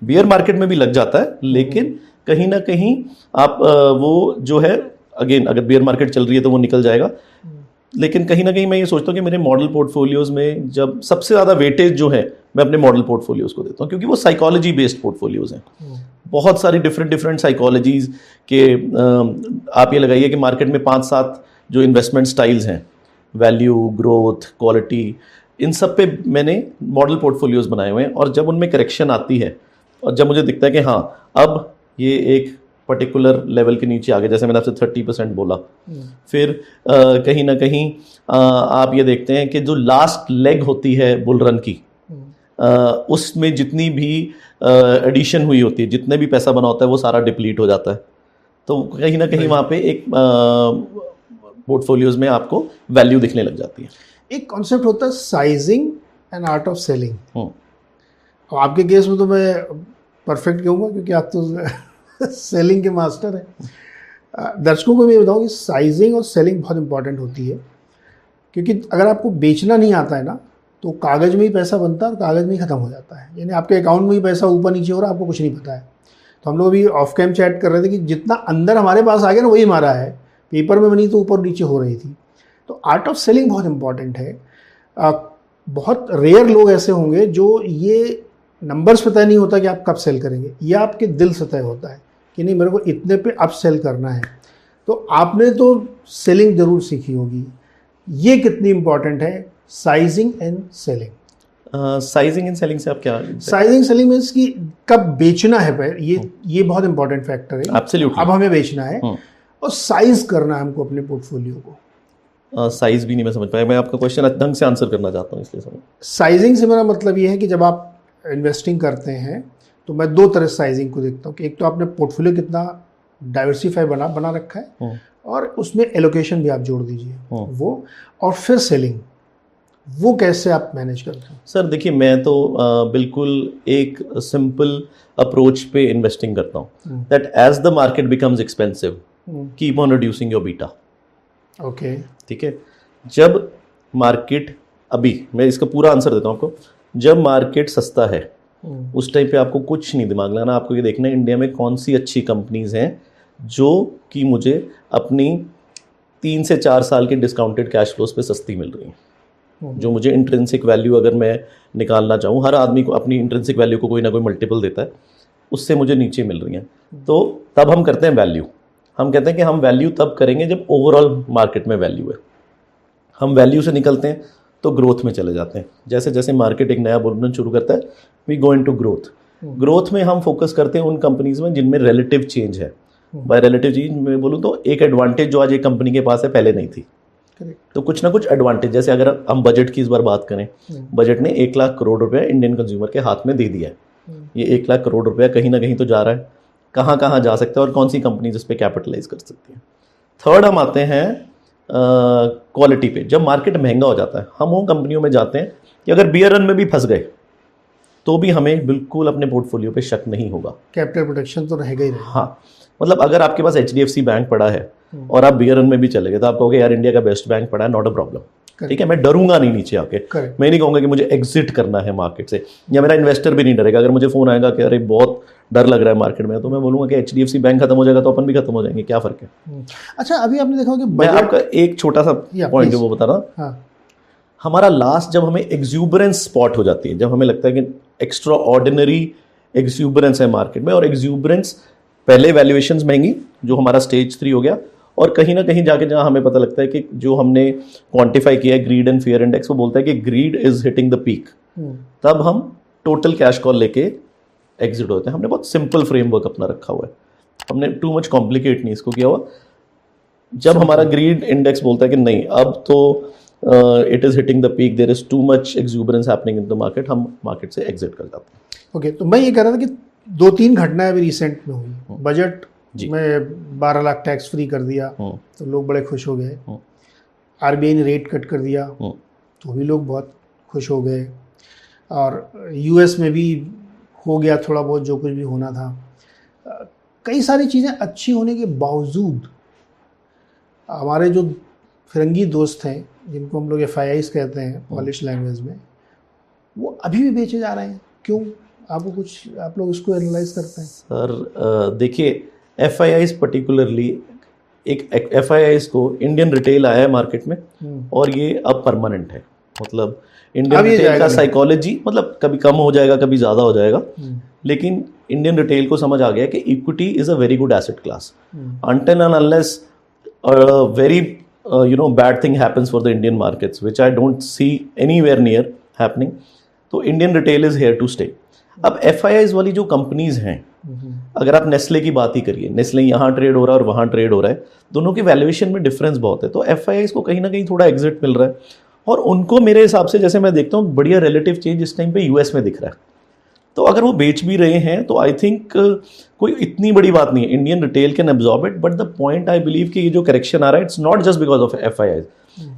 Beer market में भी लग जाता है, लेकिन कहीं ना कहीं आप वो जो है, अगेन अगर बियर मार्केट चल रही है तो वो निकल जाएगा, लेकिन कहीं ना कहीं मैं ये सोचता हूँ कि मेरे मॉडल पोर्टफोलियोज में जब सबसे ज़्यादा वेटेज जो है मैं अपने मॉडल पोर्टफोलियोज को देता हूँ, क्योंकि वो साइकोलॉजी बेस्ड पोर्टफोलियोज हैं। बहुत सारी डिफरेंट साइकोलॉजीज के आप ये लगाइए कि मार्केट में 5-7 जो इन्वेस्टमेंट स्टाइल्स हैं, वैल्यू, ग्रोथ, क्वालिटी, इन सब पे मैंने मॉडल पोर्टफोलियोज बनाए हुए हैं। और जब उनमें करेक्शन आती है और जब मुझे दिखता है कि हाँ अब ये एक पर्टिकुलर लेवल के नीचे आ गया, जैसे मैंने आपसे 30% बोला, फिर कहीं ना कहीं आप ये देखते हैं कि जो लास्ट लेग होती है बुल रन की, उसमें जितनी भी एडिशन हुई होती है, जितने भी पैसा बना होता है, वो सारा डिप्लीट हो जाता है। तो कहीं ना कहीं वहाँ पे एक पोर्टफोलियोज में आपको वैल्यू दिखने लग जाती है। एक कॉन्सेप्ट होता है sizing and art of selling. और आपके केस में तो मैं परफेक्ट कहूँगा क्योंकि आप तो सेलिंग के मास्टर हैं। दर्शकों को मैं बताऊँ कि साइजिंग और सेलिंग बहुत इंपॉर्टेंट होती है, क्योंकि अगर आपको बेचना नहीं आता है ना, तो कागज़ में ही पैसा बनता है और कागज़ में ही ख़त्म हो जाता है। यानी आपके अकाउंट में ही पैसा ऊपर नीचे हो रहा है, आपको कुछ नहीं पता है। तो हम लोग अभी ऑफ कैम चैट कर रहे थे कि जितना अंदर हमारे पास आ गया ना वही हमारा है, पेपर में बनी तो ऊपर नीचे हो रही थी। तो आर्ट ऑफ सेलिंग बहुत इंपॉर्टेंट है। बहुत रेयर लोग ऐसे होंगे जो ये नंबर्स पे तय नहीं होता कि आप कब सेल करेंगे, ये आपके दिल से तय होता है कि नहीं मेरे को इतने पे अब सेल करना है। तो आपने तो सेलिंग जरूर सीखी होगी, ये कितनी इंपॉर्टेंट है sizing and selling? Sizing and selling से आप क्या? साइजिंग सेलिंग मीन्स कि कब बेचना है, ये बहुत इंपॉर्टेंट फैक्टर है। एब्सोल्युटली। अब हमें बेचना है और साइज करना है हमको अपने पोर्टफोलियो को। साइज भी नहीं मैं समझ पाया, मैं आपका क्वेश्चन ढंग से आंसर करना चाहता हूँ, इसलिए समझ। साइजिंग से मेरा मतलब ये है कि जब आप इन्वेस्टिंग करते हैं तो मैं 2 तरह से साइजिंग को देखता हूँ कि एक तो आपने पोर्टफोलियो कितना डाइवर्सिफाई बना रखा है और उसमें एलोकेशन भी आप जोड़ दीजिए वो, और फिर सेलिंग, वो कैसे आप मैनेज करते हैं? सर देखिए, मैं तो बिल्कुल एक सिंपल अप्रोच पे इन्वेस्टिंग करता हूँ, that as the market becomes expensive keep on reducing your beta. Okay, ठीक है। जब मार्केट, अभी मैं इसका पूरा आंसर देता हूँ आपको, जब मार्केट सस्ता है उस टाइम पे आपको कुछ नहीं दिमाग लगाना, आपको ये देखना है इंडिया में कौन सी अच्छी कंपनीज हैं जो कि मुझे अपनी 3 से 4 साल के डिस्काउंटेड कैश फ्लोज पे सस्ती मिल रही हैं, जो मुझे इंट्रिंसिक वैल्यू अगर मैं निकालना चाहूँ, हर आदमी को अपनी इंट्रिंसिक वैल्यू को कोई ना कोई मल्टीपल देता है, उससे मुझे नीचे मिल रही हैं। तो तब हम करते हैं वैल्यू। हम कहते हैं कि हम वैल्यू तब करेंगे जब ओवरऑल मार्केट में वैल्यू है। हम वैल्यू से निकलते हैं तो ग्रोथ में चले जाते हैं। जैसे जैसे मार्केट एक नया बुल रन शुरू करता है, we go into growth. Growth में हम फोकस करते हैं उन कंपनीज में जिनमें रिलेटिव चेंज है। बाय रिलेटिव चेंज मैं बोलूँ तो एक एडवांटेज जो आज एक कंपनी के पास है पहले नहीं थी। तो कुछ ना कुछ एडवांटेज, जैसे अगर हम बजट की इस बार बात करें, बजट ने 1 लाख करोड़ रुपया इंडियन कंज्यूमर के हाथ में दे दिया है। ये 1 लाख करोड़ रुपया कहीं ना कहीं तो जा रहा है, कहाँ कहाँ जा सकता है और कौन सी कंपनी इस पर कैपिटलाइज कर सकती है। थर्ड हम आते हैं क्वालिटी पे। जब मार्केट महंगा हो जाता है हम उन कंपनियों में जाते हैं कि अगर बियर रन में भी फंस गए तो भी हमें बिल्कुल अपने पोर्टफोलियो पे शक नहीं होगा, कैपिटल प्रोटेक्शन तो रहेगा ही रहेगा। हाँ, मतलब अगर आपके पास HDFC बैंक पड़ा है और आप बियर रन में भी चले गए तो आप कहोगे यार इंडिया का बेस्ट बैंक पड़ा है, नॉट अ प्रॉब्लम। ठीक है, मैं डरूंगा नहीं नीचे आके। मैं नहीं कहूँगा कि मुझे एग्जिट करना है मार्केट से, या मेरा इन्वेस्टर भी नहीं डरेगा। अगर मुझे फोन आएगा कि अरे बहुत डर लग रहा है मार्केट में, तो मैं बोलूँगा कि HDFC बैंक खत्म हो जाएगा तो अपन भी खत्म हो जाएंगे, क्या फर्क है। अच्छा, अभी आपने देखा कि मैं आपका एक छोटा सा पॉइंट जो वो बता रहा, हमारा लास्ट जब हमें एक्सूबरेंस स्पॉट हो जाती है, जब हमें लगता है कि एक्स्ट्रा ऑर्डिनरी एक्सूबरेंस है मार्केट में, और एक्सूबरेंस पहले वैल्यूएशंस महंगी जो हमारा स्टेज 3 हो गया, और कहीं ना कहीं जाके जहां हमें पता लगता है कि जो हमने क्वांटिफाई किया है ग्रीड एंड फियर इंडेक्स, वो बोलता है कि greed is hitting the peak, तब हम टोटल कैश कॉल लेके एग्जिट होते हैं। हमने बहुत सिंपल फ्रेमवर्क अपना रखा हुआ है, हमने टू मच कॉम्प्लिकेट नहीं इसको किया हुआ। जब हमारा ग्रीड इंडेक्स बोलता है कि नहीं अब तो it is hitting the peak, there is too much exuberance happening in the market, हम मार्केट से एग्जिट कर जाते हैं। ओके, तो मैं ये कह रहा था कि 2-3 घटनाएं अभी रिसेंट में हुई। बजट में 12 लाख टैक्स फ्री कर दिया तो लोग बड़े खुश हो गए। RBI ने रेट कट कर दिया तो भी लोग बहुत खुश हो गए। और US में भी हो गया थोड़ा बहुत जो कुछ भी होना था। कई सारी चीज़ें अच्छी होने के बावजूद हमारे जो फिरंगी दोस्त हैं, जिनको हम लोग FIIs कहते हैं पॉलिश लैंग्वेज में, वो अभी भी बेचे जा रहे हैं। क्यों? आपको कुछ, आप लोग इसको एनालाइज करते हैं? सर देखिए, FIIs पर्टिकुलरली, एक FIIs को इंडियन रिटेल आया है मार्केट में और ये अब परमानेंट है। मतलब इंडियन रिटेल का साइकोलॉजी, मतलब कभी कम हो जाएगा कभी ज़्यादा हो जाएगा, लेकिन इंडियन रिटेल को समझ आ गया कि equity is a very good asset class. Until and unless very bad thing happens for the Indian markets, which I don't see anywhere near happening. तो Indian retail is here to stay. अब FIIs वाली जो companies हैं, अगर आप Nestle की बात ही करिए, नेस्ले यहाँ ट्रेड हो रहा है और वहाँ ट्रेड हो रहा है, दोनों के वैल्यूएशन में डिफरेंस बहुत है। तो FIIs को कहीं ना कहीं थोड़ा एग्जिट मिल रहा है, और उनको मेरे हिसाब से, जैसे मैं देखता हूँ, बढ़िया रिलेटिव चेंज इस टाइम पे US में दिख रहा है। तो अगर वो बेच भी रहे हैं तो आई थिंक कोई इतनी बड़ी बात नहीं है। Indian retail can absorb it, but the point I believe कि ये जो करेक्शन आ रहा है, it's not just because of FIIs,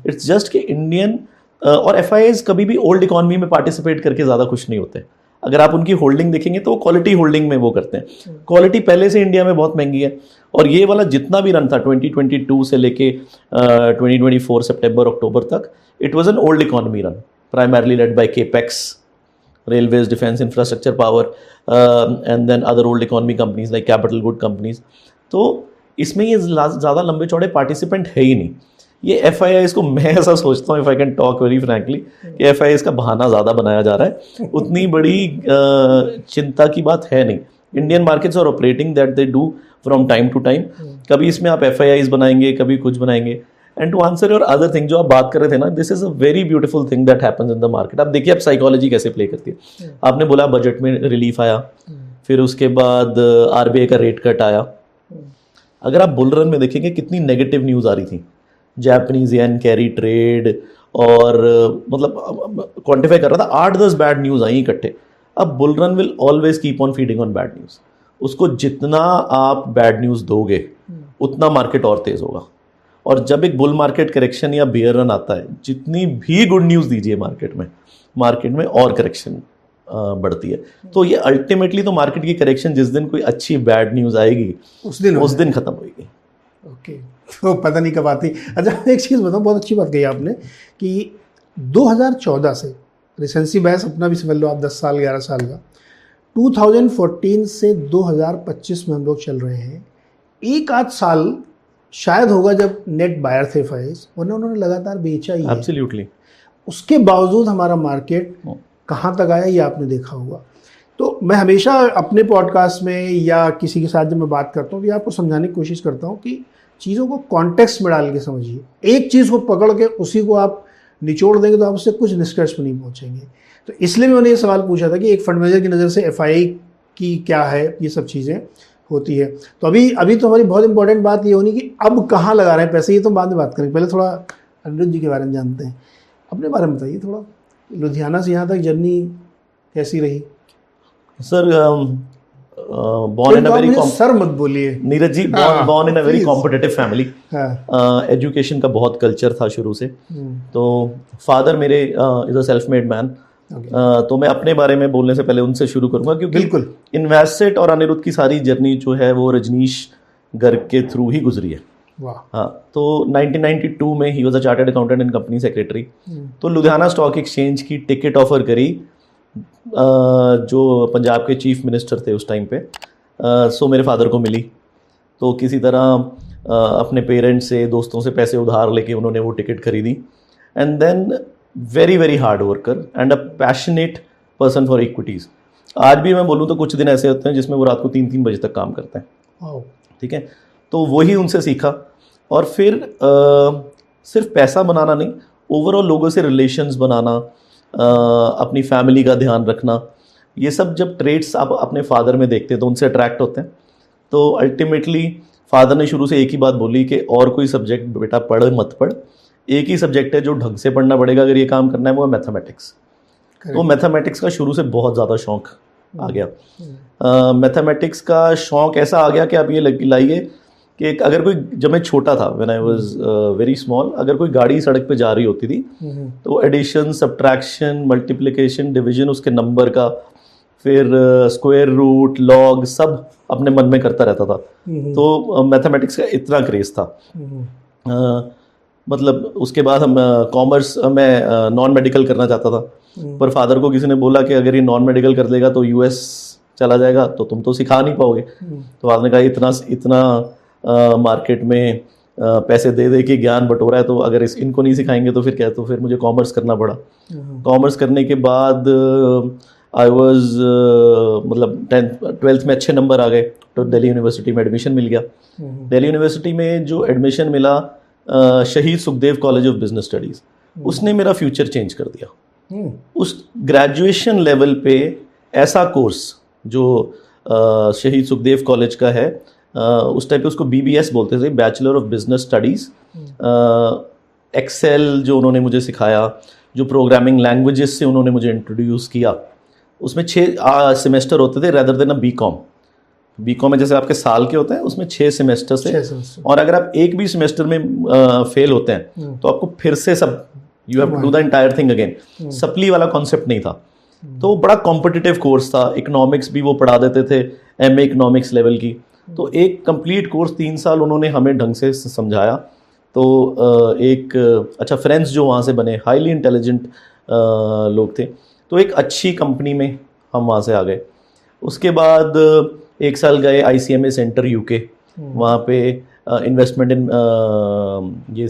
it's just कि इंडियन और FIIs कभी भी ओल्ड इकॉनमी में पार्टिसिपेट करके ज़्यादा खुश नहीं होते। अगर आप उनकी होल्डिंग देखेंगे तो वो क्वालिटी होल्डिंग में वो करते हैं। क्वालिटी पहले से इंडिया में बहुत महंगी है, और ये वाला जितना भी रन था 2022 से लेके 2024 सितंबर अक्टूबर तक, it was an old economy run, primarily led by capex, railways, defense, infrastructure, power, and then other old economy companies like capital good companies. तो इसमें ये ज़्यादा लंबे चौड़े पार्टिसिपेंट है ही नहीं। ये FIIs को, मैं ऐसा सोचता हूँ, if I can talk very frankly, कि FIIs का बहाना ज़्यादा बनाया जा रहा है, उतनी बड़ी चिंता की बात है नहीं। Indian markets are operating that they do from time to time. कभी इसमें आप FIIs बनाएंगे, कभी कुछ बनाएंगे। And to answer your other thing जो आप बात कर रहे थे ना, this is a very beautiful thing that happens in the market. आप देखिए आप साइकोलॉजी कैसे प्ले करती है। आपने बोला बजट में रिलीफ आया, फिर उसके बाद RBI का रेट कट आया। अगर आप बुल रन में देखेंगे कितनी नेगेटिव न्यूज़ आ रही थी, जापानीज येन कैरी ट्रेड, और मतलब क्वान्टिफाई कर रहा था 8-10 बैड न्यूज़ आई इकट्ठे। अब bull run will always keep on feeding on bad news. उसको जितना आप बैड न्यूज़ दोगे उतना मार्केट और तेज होगा। और जब एक बुल मार्केट करेक्शन या बियर रन आता है, जितनी भी गुड न्यूज़ दीजिए मार्केट में और करेक्शन बढ़ती है। तो ये अल्टीमेटली तो मार्केट की करेक्शन जिस दिन कोई अच्छी बैड न्यूज़ आएगी उस दिन खत्म होगी। ओके, तो पता नहीं कब आती। अच्छा, एक चीज़ बताओ, बहुत अच्छी बात कही आपने कि 2014 से, रिसेंसी बैस अपना भी समझ लो आप, 10 साल 11 साल का, 2014 से 2025 में हम लोग चल रहे हैं। एक आध साल शायद होगा जब नेट बायर थे FIIs, वरना उन्होंने लगातार बेचा ही है। एब्सोल्युटली। उसके बावजूद हमारा मार्केट कहाँ तक आया ये आपने देखा होगा। तो मैं हमेशा अपने पॉडकास्ट में या किसी के साथ जब मैं बात करता हूँ तो आपको समझाने की कोशिश करता हूँ कि चीज़ों को कॉन्टेक्स्ट में डाल के समझिए। एक चीज़ को पकड़ के उसी को आप निचोड़ देंगे तो आप उससे कुछ निष्कर्ष पर नहीं पहुँचेंगे। तो इसलिए मैंने ये सवाल पूछा था कि एक फंड मैनेजर की नज़र से एफआई की क्या है, ये सब चीज़ें होती है। तो अभी तो हमारी बहुत इंपॉर्टेंट बात ये होनी कि अब कहाँ लगा रहे हैं पैसे, ये तो बाद में बात करेंगे। पहले थोड़ा अनिरुद्ध जी के बारे में जानते हैं, अपने बारे में बताइए थोड़ा, लुधियाना से यहाँ तक जर्नी कैसी रही? Sir born in a very sir मत बोलिए Neeraj ji, born in a very competitive family। Education का बहुत कल्चर था शुरू से। तो फादर मेरे is a self made man. तो मैं अपने बारे में बोलने से पहले उनसे शुरू करूंगा, क्योंकि बिल्कुल इन्वेस्टसेट और अनिरुद्ध की सारी जर्नी जो है वो रजनीश गर्ग के थ्रू ही गुजरी है। हाँ, तो 1992 में he was a chartered accountant and company secretary. तो लुधियाना स्टॉक एक्सचेंज की टिकट ऑफर करी जो पंजाब के चीफ मिनिस्टर थे उस टाइम पे, सो मेरे फादर को मिली। तो किसी तरह अपने पेरेंट्स से, दोस्तों से पैसे उधार लेके उन्होंने वो टिकट खरीदी। And then very very hard worker and a passionate person for equities. आज भी मैं बोलूँ तो कुछ दिन ऐसे होते हैं जिसमें वो रात को 3-3 बजे तक काम करते हैं। ठीक है, तो वही उनसे सीखा। और फिर सिर्फ पैसा बनाना नहीं, ओवरऑल लोगों से रिलेशंस बनाना, अपनी फैमिली का ध्यान रखना, ये सब जब ट्रेड्स आप अपने फादर में देखते हैं तो उनसे अट्रैक्ट होते हैं। तो अल्टीमेटली फादर ने शुरू से एक ही बात बोली कि और कोई सब्जेक्ट बेटा पढ़ मत पढ़, एक ही सब्जेक्ट है जो ढंग से पढ़ना पड़ेगा अगर ये काम करना है, वो है मैथमेटिक्स। तो मैथमेटिक्स का शुरू से बहुत ज़्यादा शौक आ गया। मैथमेटिक्स का शौक ऐसा आ गया कि आप ये लाइए कि अगर कोई, जब मैं छोटा था, when I was very small, अगर कोई गाड़ी सड़क पे जा रही होती थी तो एडिशन, सब्ट्रैक्शन, मल्टीप्लिकेशन, डिवीजन, उसके नंबर का, फिर स्क्वायर रूट, लॉग, सब अपने मन में करता रहता था। तो मैथमेटिक्स का इतना क्रेज था। मतलब उसके बाद हम कॉमर्स, मैं नॉन मेडिकल करना चाहता था, पर फादर को किसी ने बोला कि अगर ये नॉन मेडिकल कर लेगा तो यूएस चला जाएगा, तो तुम तो सिखा नहीं पाओगे। तो फादर ने कहा इतना मार्केट में पैसे दे दे के ज्ञान बटोरा है, तो अगर इनको नहीं सिखाएंगे तो फिर क्या। तो फिर मुझे कॉमर्स करना पड़ा। कॉमर्स करने के बाद आई वाज मतलब 12th में अच्छे नंबर आ गए तो दिल्ली यूनिवर्सिटी में एडमिशन मिल गया। दिल्ली यूनिवर्सिटी में जो एडमिशन मिला, शहीद Sukhdev college of business studies, उसने मेरा फ्यूचर चेंज कर दिया। उस ग्रेजुएशन लेवल पे ऐसा कोर्स जो शहीद सुखदेव कॉलेज का है, उस टाइप पे उसको BBS बोलते थे, bachelor of business studies. Excel जो उन्होंने मुझे सिखाया, जो प्रोग्रामिंग लैंग्वेजेस से उन्होंने मुझे इंट्रोड्यूस किया, उसमें 6 सेमेस्टर होते थे रेदर देन बीकॉम। बीकॉम में जैसे आपके साल के होते हैं, उसमें 6 सेमेस्टर से। और अगर आप एक भी सेमेस्टर में फेल होते हैं तो आपको फिर से सब, you have to do the entire thing again. Supply वाला कॉन्सेप्ट नहीं था। तो बड़ा कॉम्पिटिटिव कोर्स था। इकोनॉमिक्स भी वो पढ़ा देते थे, MA इकोनॉमिक्स लेवल की। तो एक कंप्लीट कोर्स 3 साल उन्होंने हमें ढंग से समझाया। तो एक अच्छा फ्रेंड्स जो वहाँ से बने, हाईली इंटेलिजेंट लोग थे। तो एक अच्छी कंपनी में हम वहाँ से आ गए। उसके बाद 1 साल गए ICMA सेंटर UK, वहाँ पे इन्वेस्टमेंट इन ये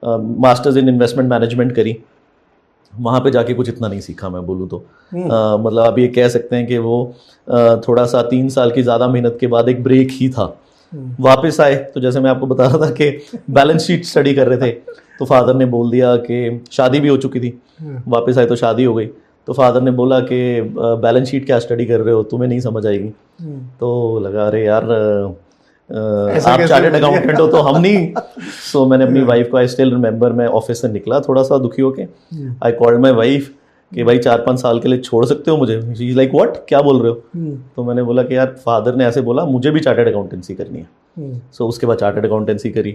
मास्टर्स इन इन्वेस्टमेंट मैनेजमेंट करी। वहाँ पे जाके कुछ इतना नहीं सीखा मैं बोलूँ तो। मतलब आप ये कह सकते हैं कि वो थोड़ा सा 3 साल की ज़्यादा मेहनत के बाद एक ब्रेक ही था। वापस आए तो जैसे मैं आपको बता रहा था कि बैलेंस शीट स्टडी कर रहे थे, तो फादर ने बोल दिया कि शादी भी हो चुकी थी। वापस आए तो शादी हो गई। तो फादर ने बोला कि बैलेंस शीट क्या स्टडी कर रहे हो, तुम्हें नहीं समझ आएगी। तो लगा अरे यार आप चार्टर्ड अकाउंटेंट हो तो हम नहीं। सो मैंने अपनी वाइफ को, आई स्टिल रिमेंबर, मैं ऑफिस से निकला थोड़ा सा दुखी होके। आई कॉल्ड माई वाइफ कि भाई 4-5 साल के लिए छोड़ सकते हो मुझे। शी इज लाइक व्हाट, क्या बोल रहे हो? तो मैंने बोला कि यार फादर ने ऐसे बोला, मुझे भी चार्टर्ड अकाउंटेंसी करनी है। सो उसके बाद चार्टर्ड अकाउंटेंसी करी।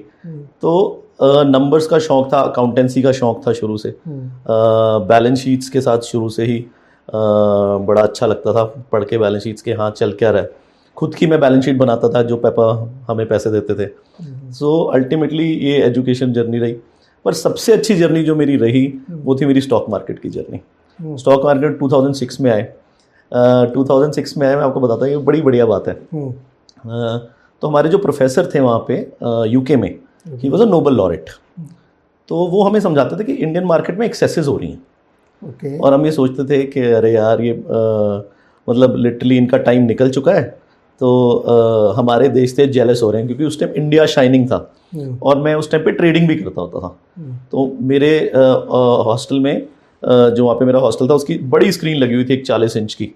तो नंबर्स का शौक था, अकाउंटेंसी का शौक था शुरू से। बैलेंस शीट्स के साथ शुरू से ही बड़ा अच्छा लगता था पढ़ के बैलेंस शीट्स के, हाँ चल क्या रहा है। खुद की मैं बैलेंस शीट बनाता था जो पापा हमें पैसे देते थे। सो अल्टीमेटली ये एजुकेशन जर्नी रही। पर सबसे अच्छी जर्नी जो मेरी रही वो थी मेरी स्टॉक मार्केट की जर्नी। स्टॉक मार्केट 2006 में आए। 2006 में आए, मैं आपको बताता हूँ, ये बड़ी बढ़िया बात है। तो हमारे जो प्रोफेसर थे वहाँ पे UK में, he was a Nobel laureate. तो वो हमें समझाते थे कि इंडियन मार्केट में एक्सेसेस हो रही हैं। और हम ये सोचते थे कि अरे यार ये मतलब लिटरली इनका टाइम निकल चुका है। तो हमारे देश से जेलस हो रहे हैं क्योंकि उस टाइम इंडिया शाइनिंग था और मैं उस टाइम पे ट्रेडिंग भी करता होता था। तो मेरे हॉस्टल में जो वहाँ पे मेरा हॉस्टल था उसकी बड़ी स्क्रीन लगी हुई थी, एक 40 इंच की,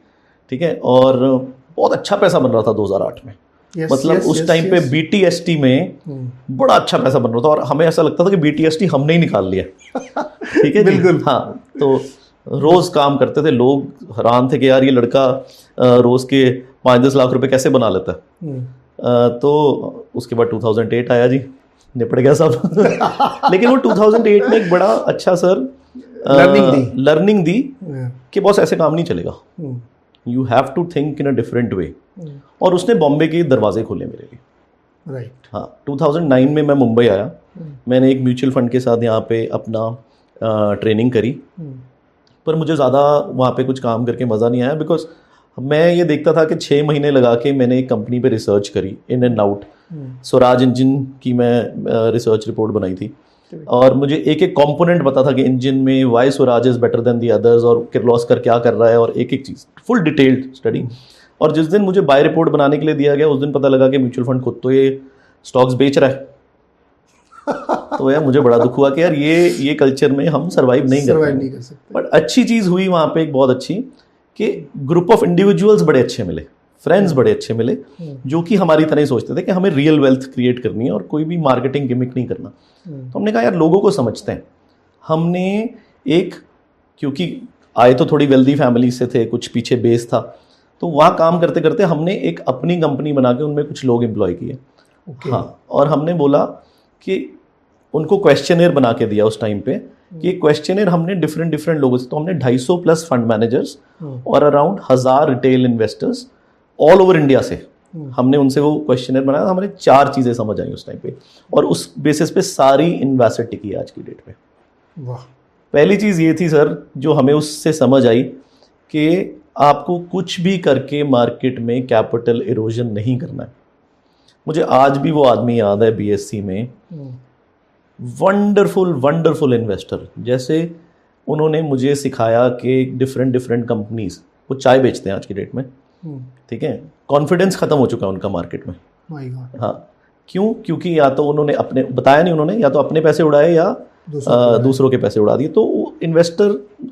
ठीक है, और बहुत अच्छा पैसा बन रहा था 2008 में। मतलब उस टाइम पे BTST में बड़ा अच्छा पैसा बन रहा था और हमें ऐसा लगता था कि BTST हमने ही निकाल लिया। ठीक है, बिल्कुल। हाँ, तो रोज काम करते थे, लोग हैरान थे कि यार ये लड़का रोज के 5-10 लाख रुपए कैसे बना लेता है। तो उसके बाद 2008 आया जी, निपट गया सब। लेकिन वो 2008 में एक बड़ा अच्छा सर लर्निंग दी कि बॉस ऐसे काम नहीं चलेगा, you have to think in a different way. और उसने बॉम्बे के दरवाजे खोले मेरे लिए। राइट। हाँ, 2009 में मैं मुंबई आया। मैंने एक म्यूचुअल फंड के साथ यहाँ पे अपना ट्रेनिंग करी, पर मुझे ज़्यादा वहाँ पे कुछ काम करके मज़ा नहीं आया, बिकॉज मैं ये देखता था कि 6 महीने लगा के मैंने एक कंपनी पे रिसर्च करी, in and out. Swaraj engine की मैं रिसर्च रिपोर्ट बनाई थी और मुझे एक एक कंपोनेंट पता था कि इंजन में why Swaraj is better than the others और किर्लोस्कर क्या कर रहा है, और एक एक चीज़ फुल डिटेल्ड स्टडी। और जिस दिन मुझे बाय रिपोर्ट बनाने के लिए दिया गया उस दिन पता लगा कि म्यूचुअल फंड खुद तो ये स्टॉक्स बेच रहा है। तो यार मुझे बड़ा दुख हुआ कि यार ये कल्चर में हम सर्वाइव नहीं कर सकते। बट अच्छी चीज़ हुई वहाँ पे, एक बहुत अच्छी, कि ग्रुप ऑफ इंडिविजुअल्स बड़े अच्छे मिले, फ्रेंड्स बड़े अच्छे मिले, जो कि हमारी तरह ही सोचते थे कि हमें रियल वेल्थ क्रिएट करनी है और कोई भी मार्केटिंग गिमिक नहीं करना। तो हमने कहा यार लोगों को समझते हैं। हमने एक, क्योंकि आए तो थोड़ी वेल्दी फैमिली से थे, कुछ पीछे बेस था, तो वहाँ काम करते करते हमने एक अपनी कंपनी बना के उनमें कुछ लोग एम्प्लॉय किए। हाँ, और हमने बोला कि उनको क्वेश्चनर बना के दिया उस टाइम पे कि क्वेश्चनर हमने डिफरेंट लोगों से, तो हमने 250 प्लस फंड मैनेजर्स और around 1000 retail investors all over India से हमने उनसे वो क्वेश्चनर बनाया। हमें 4 चीज़ें समझ आई उस टाइम पे और उस बेसिस पे सारी इन्वेस्टर टिकी आज की डेट पे। वाह। पहली चीज़ ये थी सर जो हमें उससे समझ आई कि आपको कुछ भी करके मार्केट में कैपिटल इरोजन नहीं करना है। मुझे आज भी वो आदमी याद है BSc में, वंडरफुल इन्वेस्टर। जैसे उन्होंने मुझे सिखाया कि डिफरेंट कंपनीज, वो चाय बेचते हैं आज की डेट में, ठीक है, कॉन्फिडेंस खत्म हो चुका है उनका मार्केट में। हाँ, क्यों? क्योंकि या तो उन्होंने अपने बताया नहीं, उन्होंने या तो अपने पैसे उड़ाए या दूसरों के पैसे उड़ा दिए, तो इन्वेस्टर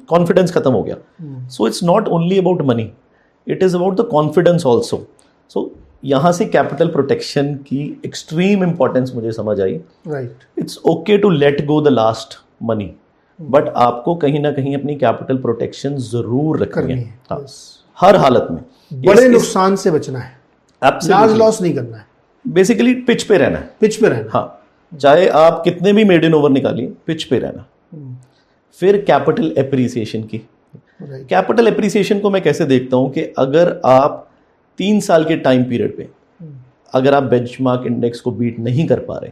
कॉन्फिडेंस खत्म हो गया। So it's not only about money, it is about the confidence also. सो यहाँ से कैपिटल प्रोटेक्शन की एक्सट्रीम इंपॉर्टेंस मुझे समझ आई। Right. It's okay to let go the last money, but आपको कहीं ना कहीं अपनी कैपिटल प्रोटेक्शन जरूर रखनी है। हाँ, हर हालत में बड़े नुकसान से बचना है, लार्ज लॉस नहीं करना है, बेसिकली पिच पे रहना है। पिच पे रहना। हाँ, चाहे आप कितने भी मेड इन ओवर निकालिए, पिच पे रहना। फिर कैपिटल एप्रिसिएशन की। कैपिटल एप्रिसिएशन को मैं कैसे देखता हूं कि अगर आप 3 साल के टाइम पीरियड पे अगर आप बेंचमार्क इंडेक्स को बीट नहीं कर पा रहे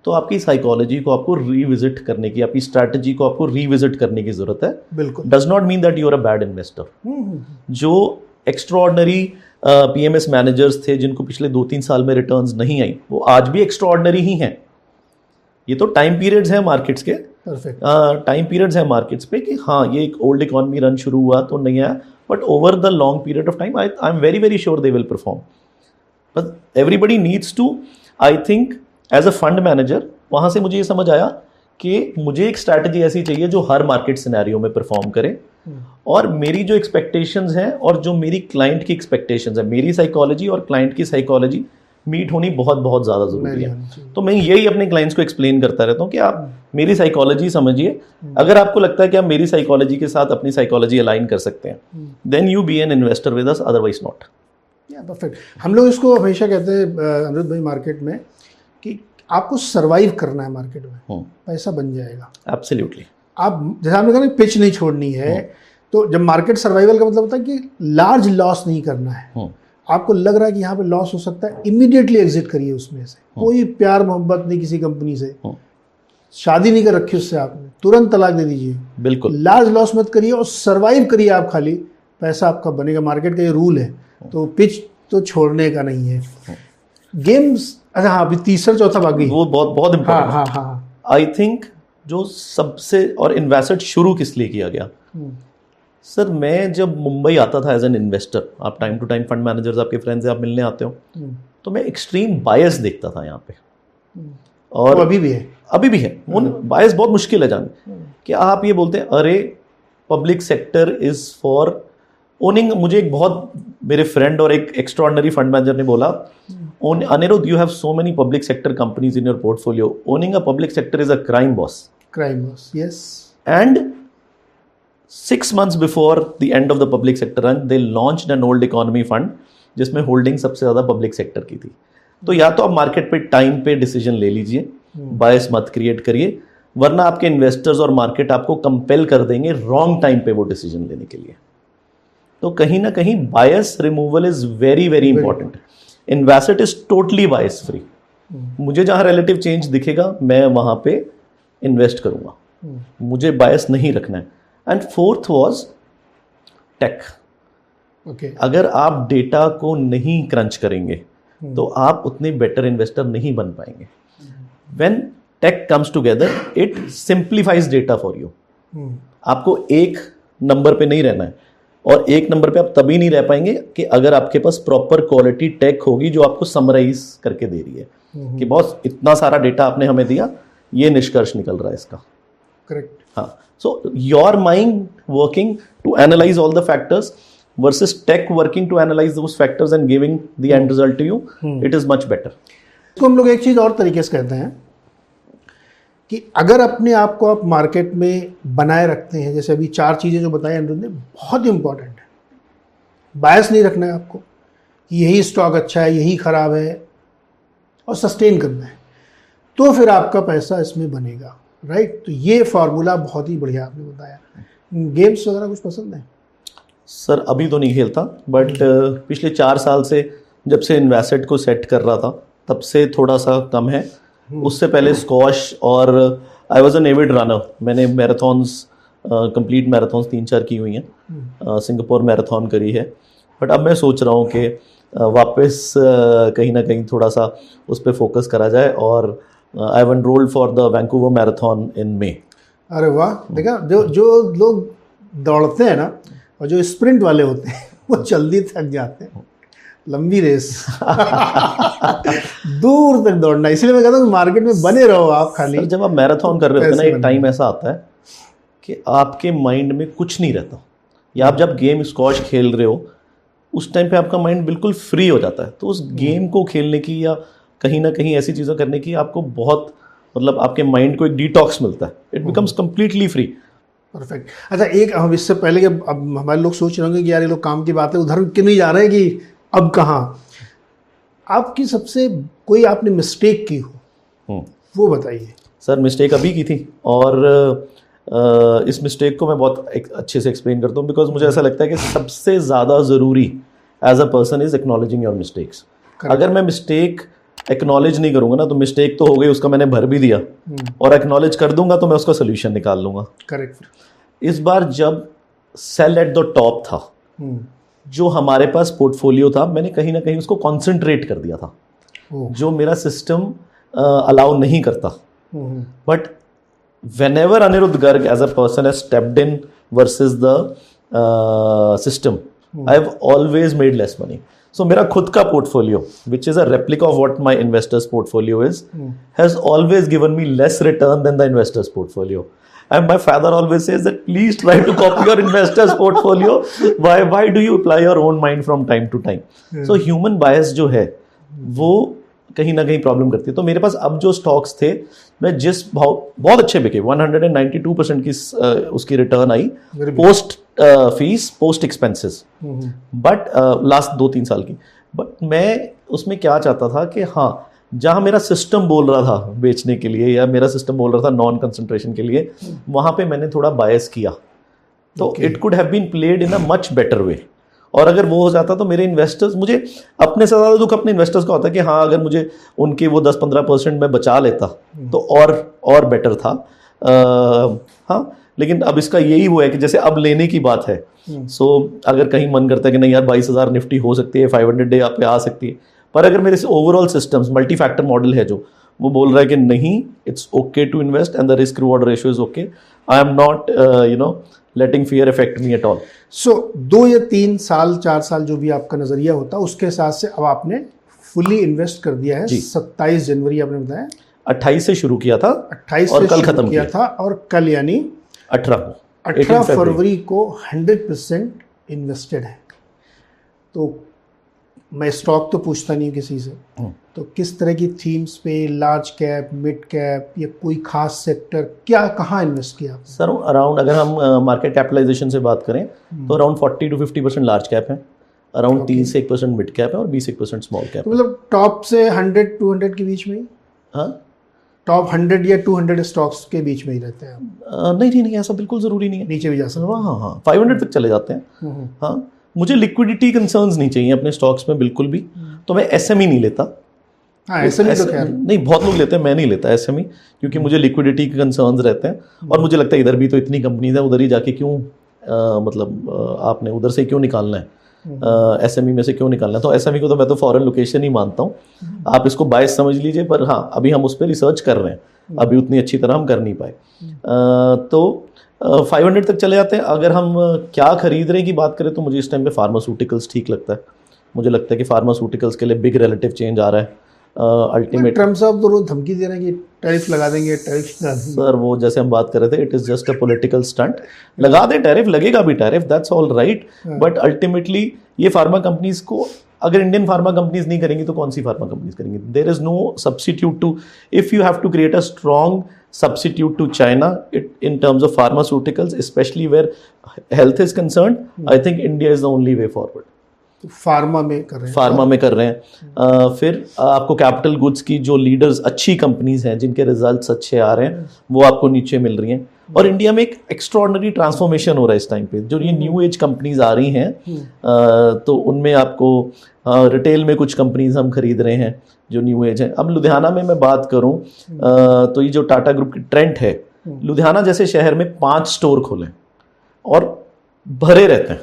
तो आपकी साइकोलॉजी को आपको रीविजिट करने की, आपकी स्ट्रैटेजी को आपको रीविजिट करने की जरूरत है। बिल्कुल। Does not mean that you are a bad investor. जो एक्स्ट्राऑर्डिनरी PMS मैनेजर्स थे जिनको पिछले 2-3 साल में रिटर्न्स नहीं आई, वो आज भी एक्स्ट्राऑर्डिनरी ही हैं। ये तो टाइम पीरियड्स हैं मार्केट्स के, टाइम पीरियड्स हैं मार्केट्स पे कि हाँ ये एक ओल्ड इकोनॉमी रन शुरू हुआ तो नहीं आया, but over the long period of time I am very sure they will perform. But everybody needs to, I think as a fund manager, वहाँ से मुझे ये समझ आया कि मुझे एक स्ट्रैटेजी ऐसी चाहिए जो हर मार्केट सिनेरियो में परफॉर्म करे, और मेरी जो एक्सपेक्टेशंस हैं और जो मेरी क्लाइंट की एक्सपेक्टेशंस है, मेरी साइकोलॉजी और क्लाइंट की साइकोलॉजी मीट होनी बहुत ज़्यादा ज़रूरी है। तो मैं यही अपने क्लाइंट्स को एक्सप्लेन करता रहता हूँ कि आप मेरी साइकोलॉजी समझिए, अगर आपको लगता है कि आप मेरी साइकोलॉजी के साथ अपनी साइकोलॉजी अलाइन कर सकते हैं, then you be an investor with us, otherwise not. Perfect. हम लोग इसको हमेशा कहते हैं अनिरुद्ध भाई मार्केट में कि आपको सर्वाइव करना है मार्केट में, पैसा बन जाएगा। एब्सोल्युटली। आप जैसे आपने कहा पिच नहीं छोड़नी है, तो जब मार्केट सर्वाइवल का मतलब होता है कि लार्ज लॉस नहीं करना है। आपको लग रहा है कि यहाँ पे लॉस हो सकता है, इमीडिएटली एग्जिट करिए उसमें से। कोई प्यार मोहब्बत नहीं किसी कंपनी से, शादी नहीं कर रखी उससे आपने, तुरंत तलाक दे दीजिए। बिल्कुल। लार्ज लॉस मत करिए और सर्वाइव करिए आप, खाली पैसा आपका बनेगा। मार्केट का ये रूल है, तो पिच तो छोड़ने का नहीं है। गेम्स, अच्छा हाँ, अभी तीसरा चौथा बाकी वो बहुत इम्पोर्टेंट। हाँ। आई थिंक जो सबसे, और इन्वेस्टमेंट शुरू किस लिए किया गया, सर मैं जब मुंबई आता था एज एन इन्वेस्टर, आप time to time fund managers आपके फ्रेंड्स से आप मिलने आते हो, तो मैं एक्सट्रीम बायस देखता था यहाँ पे। और तो अभी भी है? अभी भी है। बायस बहुत मुश्किल है जाने कि आप ये बोलते हैं अरे public sector is for owning. मुझे एक बहुत मेरे फ्रेंड और एक एक्स्ट्राऑर्डिनरी फंड मैनेजर ने बोला, Aniruddh you have so many public sector companies in your portfolio, owning a public sector is a crime boss. Crime boss, yes. And 6 months before the end of the public sector run, they launched an old economy fund जिसमें holding सबसे ज़्यादा public sector की थी। तो या तो आप market पे टाइम पे डिसीजन ले लीजिए, बायस मत क्रिएट करिए, वरना आपके इन्वेस्टर्स और मार्केट आपको कंपेल कर देंगे रॉन्ग टाइम पे वो डिसीजन लेने के लिए। तो कहीं ना कहीं bias removal is very very important. Invest is totally bias free. मुझे जहाँ रिलेटिव चेंज दिखेगा मैं वहाँ पे इन्वेस्ट करूँगा, मुझे बायस नहीं रखना है। And fourth was tech. अगर आप डेटा को नहीं क्रंच करेंगे तो आप उतने बेटर इन्वेस्टर नहीं बन पाएंगे। When tech comes together it simplifies data for you. आपको एक नंबर पे नहीं रहना है, और एक नंबर पे आप तभी नहीं रह पाएंगे कि अगर आपके पास प्रॉपर क्वालिटी टेक होगी जो आपको समराइज करके दे रही है कि बॉस इतना सारा डेटा आपने हमें दिया, ये निष्कर्ष निकल रहा है इसका। करेक्ट। हाँ, so your mind working to analyze all the factors versus tech working to analyze those factors and giving the end result to you, it is much better. तो हम लोग एक चीज़ और तरीके से कहते हैं कि अगर अपने आप को आप मार्केट में बनाए रखते हैं, जैसे अभी 4 चीज़ें जो बताई अनिरुद्ध ने, बहुत इंपॉर्टेंट है। बायस नहीं रखना है आपको कि यही स्टॉक अच्छा है, यही ख़राब है, और सस्टेन करना है, तो फिर आपका पैसा इसमें बनेगा। राइट। तो ये फार्मूला बहुत ही बढ़िया आपने बताया। गेम्स वगैरह कुछ पसंद है? सर अभी तो नहीं खेलता, बट पिछले 4 साल से जब से इन्वेस्ट को सेट कर रहा था तब से थोड़ा सा कम है। उससे पहले स्क्वॉश, और I was an avid runner. मैंने मैराथॉन्स, कंप्लीट मैराथॉन्स 3-4 की हुई हैं, सिंगापुर मैराथन करी है। बट अब मैं सोच रहा हूँ कि वापस कहीं ना कहीं थोड़ा सा उस पर फोकस करा जाए, और I have enrolled for the Vancouver Marathon in May. अरे वाह, देखा, जो लोग दौड़ते हैं ना, और जो स्प्रिंट वाले होते हैं वो जल्दी थक जाते हैं। लंबी रेस दूर तक दौड़ना, इसलिए मैं कहता हूँ मार्केट में बने रहो आप खाली। जब आप मैराथन कर रहे होते हैं ना, एक टाइम ऐसा आता है कि आपके माइंड में कुछ नहीं रहता, या आप जब गेम स्क्वॉश खेल रहे हो उस टाइम पे आपका माइंड बिल्कुल फ्री हो जाता है। तो उस गेम को खेलने की या कहीं ना कहीं ऐसी चीज़ें करने की आपको बहुत, मतलब आपके माइंड को एक डिटॉक्स मिलता है, it becomes completely free. Perfect. अच्छा, एक हम इससे पहले कि अब हमारे लोग सोच रहे होंगे कि यार ये लोग काम की बात है, उधर क्यों नहीं जा रहे हैं कि अब कहाँ, आपकी सबसे कोई आपने मिस्टेक की हो वो बताइए। सर मिस्टेक अभी की थी, और इस मिस्टेक को मैं बहुत अच्छे से एक्सप्लेन करता हूँ, बिकॉज मुझे ऐसा लगता है कि सबसे ज़्यादा ज़रूरी as a person is acknowledging your mistakes. अगर मैं मिस्टेक एक्नॉलेज नहीं करूंगा ना, तो मिस्टेक तो हो गई, उसका मैंने भर भी दिया, और एक्नॉलेज कर दूंगा तो मैं उसका सोल्यूशन निकाल लूंगा। करेक्ट। इस बार जब सेल एट द टॉप था, जो हमारे पास पोर्टफोलियो था, मैंने कहीं ना कहीं उसको कॉन्सेंट्रेट कर दिया था, जो मेरा सिस्टम अलाउ नहीं करता। But whenever Anirudh Garg as a person has stepped in versus the system, I've always made less money. So मेरा खुद का portfolio, which is a replica of what my investors portfolio is, has always given me less return than the investors portfolio. And my father always says that please try to copy your investors portfolio. Why do you apply your own mind from time to time? So human bias जो है वो कहीं ना कहीं problem करती है। तो मेरे पास अब जो स्टॉक्स थे, मैं जिस भाव, बहुत अच्छे बिके, 192% की उसकी return I post fees post expenses, but last 2-3 साल की। बट मैं उसमें क्या चाहता था कि हाँ, जहाँ मेरा सिस्टम बोल रहा था बेचने के लिए, या मेरा सिस्टम बोल रहा था नॉन कंसंट्रेशन के लिए, वहाँ पे मैंने थोड़ा बायस किया, तो it could have been played in a much better way. और अगर वो हो जाता तो मेरे इन्वेस्टर्स, मुझे अपने से ज़्यादा दुख अपने इन्वेस्टर्स का होता है कि हाँ, अगर मुझे उनके वो 10-15% में बचा लेता तो और बेटर था। हाँ, लेकिन अब इसका यही वो है कि जैसे अब लेने की बात है, सो अगर कहीं मन करता है कि नहीं यार 22,000 निफ्टी हो सकती है, 500 डे आप पे आ सकती है, पर अगर मेरे overall systems multi factor model है जो वो बोल रहा है कि नहीं, it's okay to invest and the risk reward ratio is okay, I am not letting fear affect me at all. So 2 या 3 साल 4 साल जो भी आपका नजरिया होता है उसके हिसाब से अब आपने फुल्ली इन्वेस्ट कर दिया है। जी। 27 जनवरी आपने बताया, 28 से शुरू किया था 28 और से कल शुरू खत्म किया था और कल यानी 18 को 18 फरवरी को 100% इन्वेस्टेड है। तो मैं स्टॉक तो पूछता नहीं हूं किसी से, तो किस तरह की थीम्स पे, लार्ज कैप, मिड कैप या कोई खास सेक्टर, क्या कहाँ इन्वेस्ट किया आपने? सर अराउंड अगर हम मार्केट कैपिटलाइजेशन से बात करें तो अराउंड 40 to 50% लार्ज कैप है, अराउंड 3 से 1% मिड कैप है और 20-1% स्मॉल कैप तो मतलब टॉप से 100-200 के बीच में ही? हाँ टॉप 100 या 200 स्टॉक्स के बीच में ही रहते हैं आप? नहीं ऐसा बिल्कुल ज़रूरी नहीं है, नीचे भी जा सकते हाँ 500 तक चले जाते हैं। हाँ मुझे लिक्विडिटी कंसर्न्स नहीं चाहिए अपने स्टॉक्स में बिल्कुल भी, तो मैं एसएमई नहीं लेता। हाँ एसएमई तो खैर नहीं, बहुत लोग लेते हैं, मैं नहीं लेता एसएमई क्योंकि मुझे लिक्विडिटी के कंसर्न्स रहते हैं और मुझे लगता है इधर भी तो इतनी कंपनीज है, उधर ही जाके क्यों आपने उधर से क्यों निकालना है, एसएमई में से क्यों निकालना है। तो एसएमई को तो मैं तो फॉरेन लोकेशन ही मानता हूँ, आप इसको बायस समझ लीजिए, पर हाँ अभी हम उस पर रिसर्च कर रहे हैं, अभी उतनी अच्छी तरह हम कर नहीं पाए। तो 500 तक चले जाते हैं। अगर हम क्या खरीद रहे हैं की बात करें तो मुझे इस टाइम पे फार्मास्यूटिकल्स ठीक लगता है। मुझे लगता है कि फार्मास्यूटिकल्स के लिए बिग रिलेटिव चेंज आ रहा है। अल्टीमेट ट्रम्प साहब तो रोज धमकी दे रहे हैं कि टैरिफ लगा देंगे, टैरिफ लगा देंगे। सर वो जैसे हम बात कर रहे थे, it is just a political stunt. लगा दे टैरिफ, लगेगा भी tariff, that's all right, but ultimately ये फार्मा कंपनीज को, अगर इंडियन फार्मा कंपनीज नहीं करेंगी तो कौन सी फार्मा कंपनीज करेंगी? There is no substitute to, if you have to create a strong substitute to China in terms of pharmaceuticals, especially where health is concerned, I think India is the only way forward. Pharma में कर रहे हैं, pharma में कर रहे हैं। फिर आपको कैपिटल गुड्स की जो लीडर्स, अच्छी कंपनीज हैं जिनके रिजल्ट्स अच्छे आ रहे हैं, वो आपको नीचे मिल रही हैं। और इंडिया में एक एक्स्ट्रॉर्डनरी ट्रांसफॉर्मेशन हो रहा है इस टाइम पे, जो ये न्यू एज कंपनीज आ रही हैं, तो उनमें आपको रिटेल में कुछ कंपनीज हम खरीद रहे हैं जो न्यू एज हैं। अब लुधियाना में मैं बात करूं तो ये जो टाटा ग्रुप की ट्रेंड है, लुधियाना जैसे शहर में 5 स्टोर खोले और भरे रहते हैं।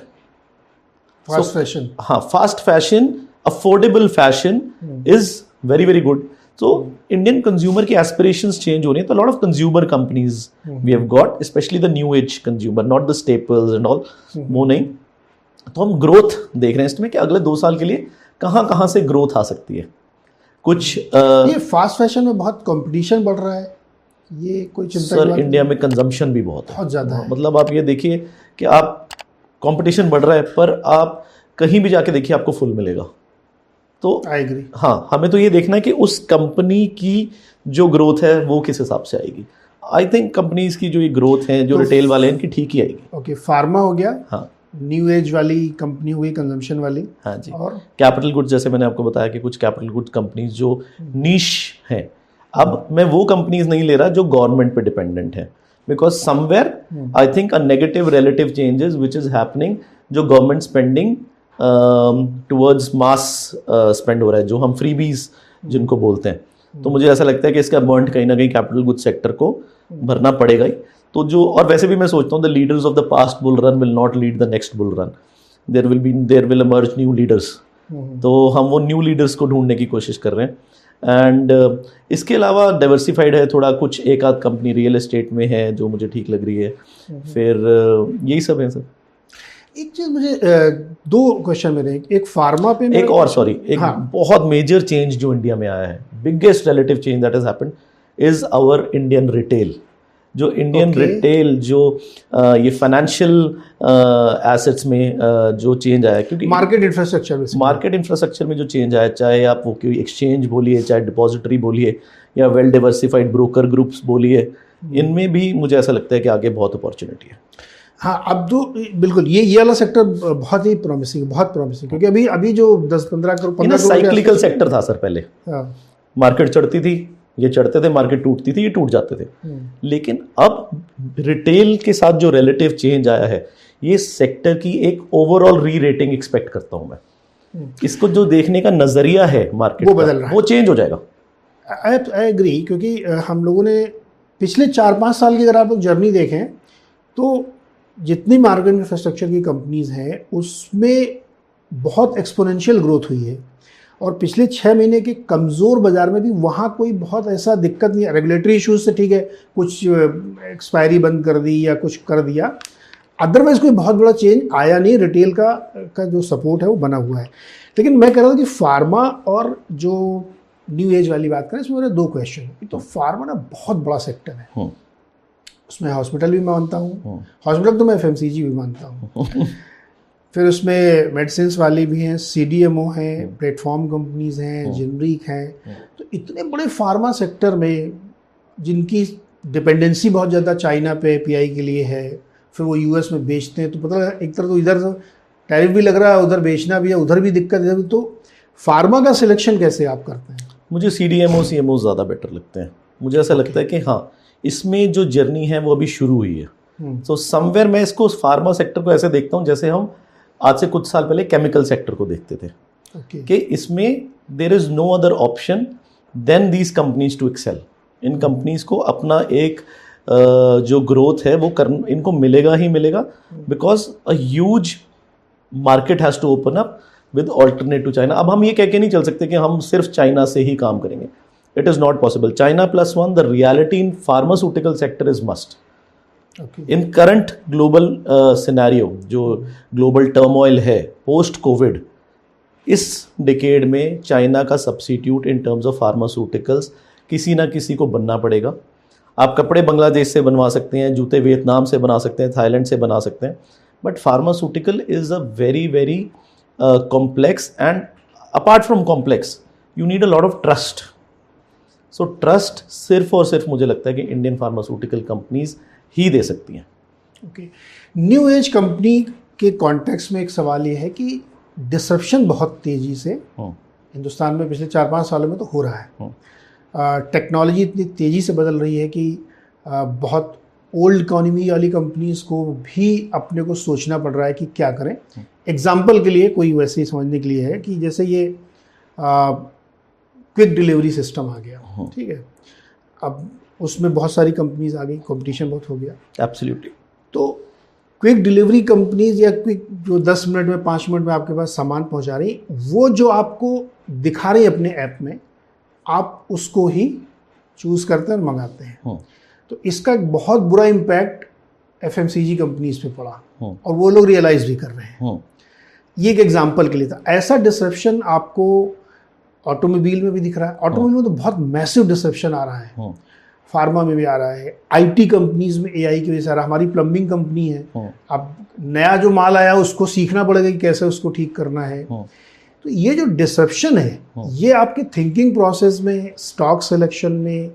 फास्ट फैशन, हाँ fast fashion, affordable fashion is very very good. तो इंडियन कंज्यूमर की एस्पिरेशंस चेंज हो रही हैं, तो lot of consumer companies we have got, specially the new age consumer, not the staples and all, वो नहीं। तो हम ग्रोथ देख रहे हैं इसमें कि अगले 2 साल के लिए कहाँ कहाँ से ग्रोथ आ सकती है। कुछ ये फास्ट फैशन में बहुत कंपटीशन बढ़ रहा है, ये कोई चिंता सर इंडिया में कंजम्पशन भी बहुत ज़्यादा है। मतलब आप ये देखिए कि आप कंपटीशन बढ़ रहा है, पर आप कहीं भी जाके देखिए आपको फुल मिलेगा। तो आई एग्री, हाँ हमें तो ये देखना है कि उस कंपनी की जो ग्रोथ है वो किस हिसाब से आएगी। आई थिंक कंपनीज की जो ये ग्रोथ है, जो रिटेल वाले हैं, इनकी ठीक ही आएगी। ओके, फार्मा हो गया, हाँ न्यू एज वाली कंपनी हुई, कंजम्पशन वाली, हाँ जी, और कैपिटल गुड्स, जैसे मैंने आपको बताया कि कुछ कैपिटल गुड्स कंपनीज जो नीश हैं। अब मैं वो कंपनीज नहीं ले रहा जो गवर्नमेंट पे डिपेंडेंट है, because somewhere I think a negative relative changes which is happening, जो गवर्नमेंट स्पेंडिंग टुवर्ड्स मास स्पेंड हो रहा है, जो हम फ्रीबीज जिनको बोलते हैं। तो मुझे ऐसा लगता है कि इसका बर्न कहीं ना कहीं कैपिटल गुड्स सेक्टर को भरना पड़ेगा ही। तो जो, और वैसे भी मैं सोचता हूँ the leaders of the past bull run will not lead the next bull run, there will emerge new leaders. तो हम वो न्यू लीडर्स को ढूंढने की कोशिश कर रहे हैं। एंड इसके अलावा डाइवर्सिफाइड है थोड़ा, कुछ एक आध कंपनी रियल एस्टेट में है जो मुझे ठीक लग रही है। फिर यही सब है सर। एक चीज मुझे 2 क्वेश्चन मेरे, एक फार्मा पे एक और सॉरी, एक बहुत मेजर चेंज जो इंडिया में आया है, biggest relative change that has happened is our Indian retail. जो इंडियन रिटेल, जो ये फाइनेंशियल एसेट्स में जो चेंज आया, क्योंकि मार्केट इंफ्रास्ट्रक्चर में जो चेंज आया, चाहे आप वो कोई एक्सचेंज बोलिए, चाहे डिपॉजिटरी बोलिए, या वेल डिवर्सिफाइड ब्रोकर ग्रुप्स बोलिए, इनमें भी मुझे ऐसा लगता है कि आगे बहुत अपॉर्चुनिटी है। हाँ, अब तो बिल्कुल ये वाला सेक्टर बहुत ही प्रॉमिसिंग, क्योंकि अभी जो 10-15 करोड़, 15 करोड़ साइक्लिकल सेक्टर था सर पहले। हाँ, मार्केट चढ़ती थी, ये चढ़ते थे, मार्केट टूटती थी, ये टूट जाते थे। लेकिन अब रिटेल के साथ जो रिलेटिव चेंज आया है, ये सेक्टर की एक ओवरऑल री रेटिंग एक्सपेक्ट करता हूं मैं। इसको जो देखने का नजरिया है मार्केट, वो बदल रहा है, वो चेंज हो जाएगा। आई एग्री, क्योंकि हम लोगों ने पिछले 4-5 साल की अगर आप लोग जर्नी देखें तो जितनी मार्केट इंफ्रास्ट्रक्चर की कंपनीज हैं उसमें बहुत एक्सपोनेंशियल ग्रोथ हुई है। और पिछले 6 महीने के कमज़ोर बाज़ार में भी वहाँ कोई बहुत ऐसा दिक्कत नहीं है। रेगुलेटरी इश्यूज से ठीक है, कुछ एक्सपायरी बंद कर दी या कुछ कर दिया, अदरवाइज कोई बहुत बड़ा चेंज आया नहीं, रिटेल का जो सपोर्ट है वो बना हुआ है। लेकिन मैं कह रहा था कि फार्मा और जो न्यू एज वाली बात करें, इसमें मेरे दो क्वेश्चन। तो फार्मा ना बहुत बड़ा सेक्टर है, उसमें हॉस्पिटल भी मानता हूँ, हॉस्पिटल तो मैं एफएमसीजी भी मानता हूँ, फिर उसमें मेडिसिन वाली भी हैं, सीडीएमओ हैं, प्लेटफॉर्म कंपनीज हैं, जेनरिक हैं। तो इतने बड़े फार्मा सेक्टर में जिनकी डिपेंडेंसी बहुत ज़्यादा चाइना पे एपीआई के लिए है, फिर वो यूएस में बेचते हैं, तो पता लगा एक तरह तो इधर तो टैरिफ भी लग रहा है, उधर बेचना भी है, उधर भी दिक्कत है। तो फार्मा का सिलेक्शन कैसे आप करते हैं? मुझे सीडीएमओ सीएमओ ज़्यादा बेटर लगते हैं। मुझे ऐसा लगता है कि हाँ, इसमें जो जर्नी है वो अभी शुरू हुई है। तो समवेयर मैं इसको फार्मा सेक्टर को ऐसे देखता हूँ जैसे हम आज से कुछ साल पहले केमिकल सेक्टर को देखते थे, कि इसमें there is no other option than these companies to excel. इन कंपनीज को अपना एक जो ग्रोथ है वो इनको मिलेगा ही मिलेगा, because a huge market has to open up with alternate to China. अब हम ये कह के नहीं चल सकते कि हम सिर्फ चाइना से ही काम करेंगे, it is not possible. China +1, the reality in pharmaceutical sector is must. In current global scenario, जो ग्लोबल टर्मोइल है पोस्ट कोविड, इस डिकेड में चाइना का substitute in terms of pharmaceuticals किसी ना किसी को बनना पड़ेगा। आप कपड़े बांग्लादेश से बनवा सकते हैं, जूते वियतनाम से बना सकते हैं, थाईलैंड से बना सकते हैं, but pharmaceutical is a very very complex, and apart from complex you need a lot of trust. So trust सिर्फ और सिर्फ मुझे लगता है कि इंडियन फार्मास्यूटिकल कंपनीज ही दे सकती हैं। ओके, न्यू एज कंपनी के कॉन्टेक्स्ट में एक सवाल ये है कि डिसरप्शन बहुत तेज़ी से हिंदुस्तान में पिछले 4-5 सालों में तो हो रहा है। टेक्नोलॉजी इतनी तेज़ी से बदल रही है कि बहुत ओल्ड इकोनॉमी वाली कंपनीज को भी अपने को सोचना पड़ रहा है कि क्या करें। एग्जाम्पल के लिए कोई वैसे ही समझने के लिए है कि जैसे ये क्विक डिलीवरी सिस्टम आ गया, ठीक है, अब उसमें बहुत सारी कंपनीज आ गई, कंपटीशन बहुत हो गया। एब्सोल्युटली। तो क्विक डिलीवरी कंपनीज या क्विक जो 10 मिनट में 5 मिनट में आपके पास सामान पहुंचा रही, वो जो आपको दिखा रही अपने ऐप में, आप उसको ही चूज करते हैं और मंगाते हैं। तो इसका एक बहुत बुरा इम्पैक्ट एफएमसीजी कंपनीज पे पड़ा और वो लोग रियलाइज भी कर रहे हैं। ये एक एग्जांपल के लिए था। ऐसा डिसरप्शन आपको ऑटोमोबाइल में भी दिख रहा है। ऑटोमोबाइल में तो बहुत मैसिव डिसरप्शन आ रहा है, फार्मा में भी आ रहा है, आईटी कंपनीज में एआई की वजह से आ रहा है। हमारी प्लम्बिंग कंपनी है, अब नया जो माल आया उसको सीखना पड़ेगा कि कैसे उसको ठीक करना है। तो ये जो डिसरप्शन है, ये आपके थिंकिंग प्रोसेस में, स्टॉक सिलेक्शन में,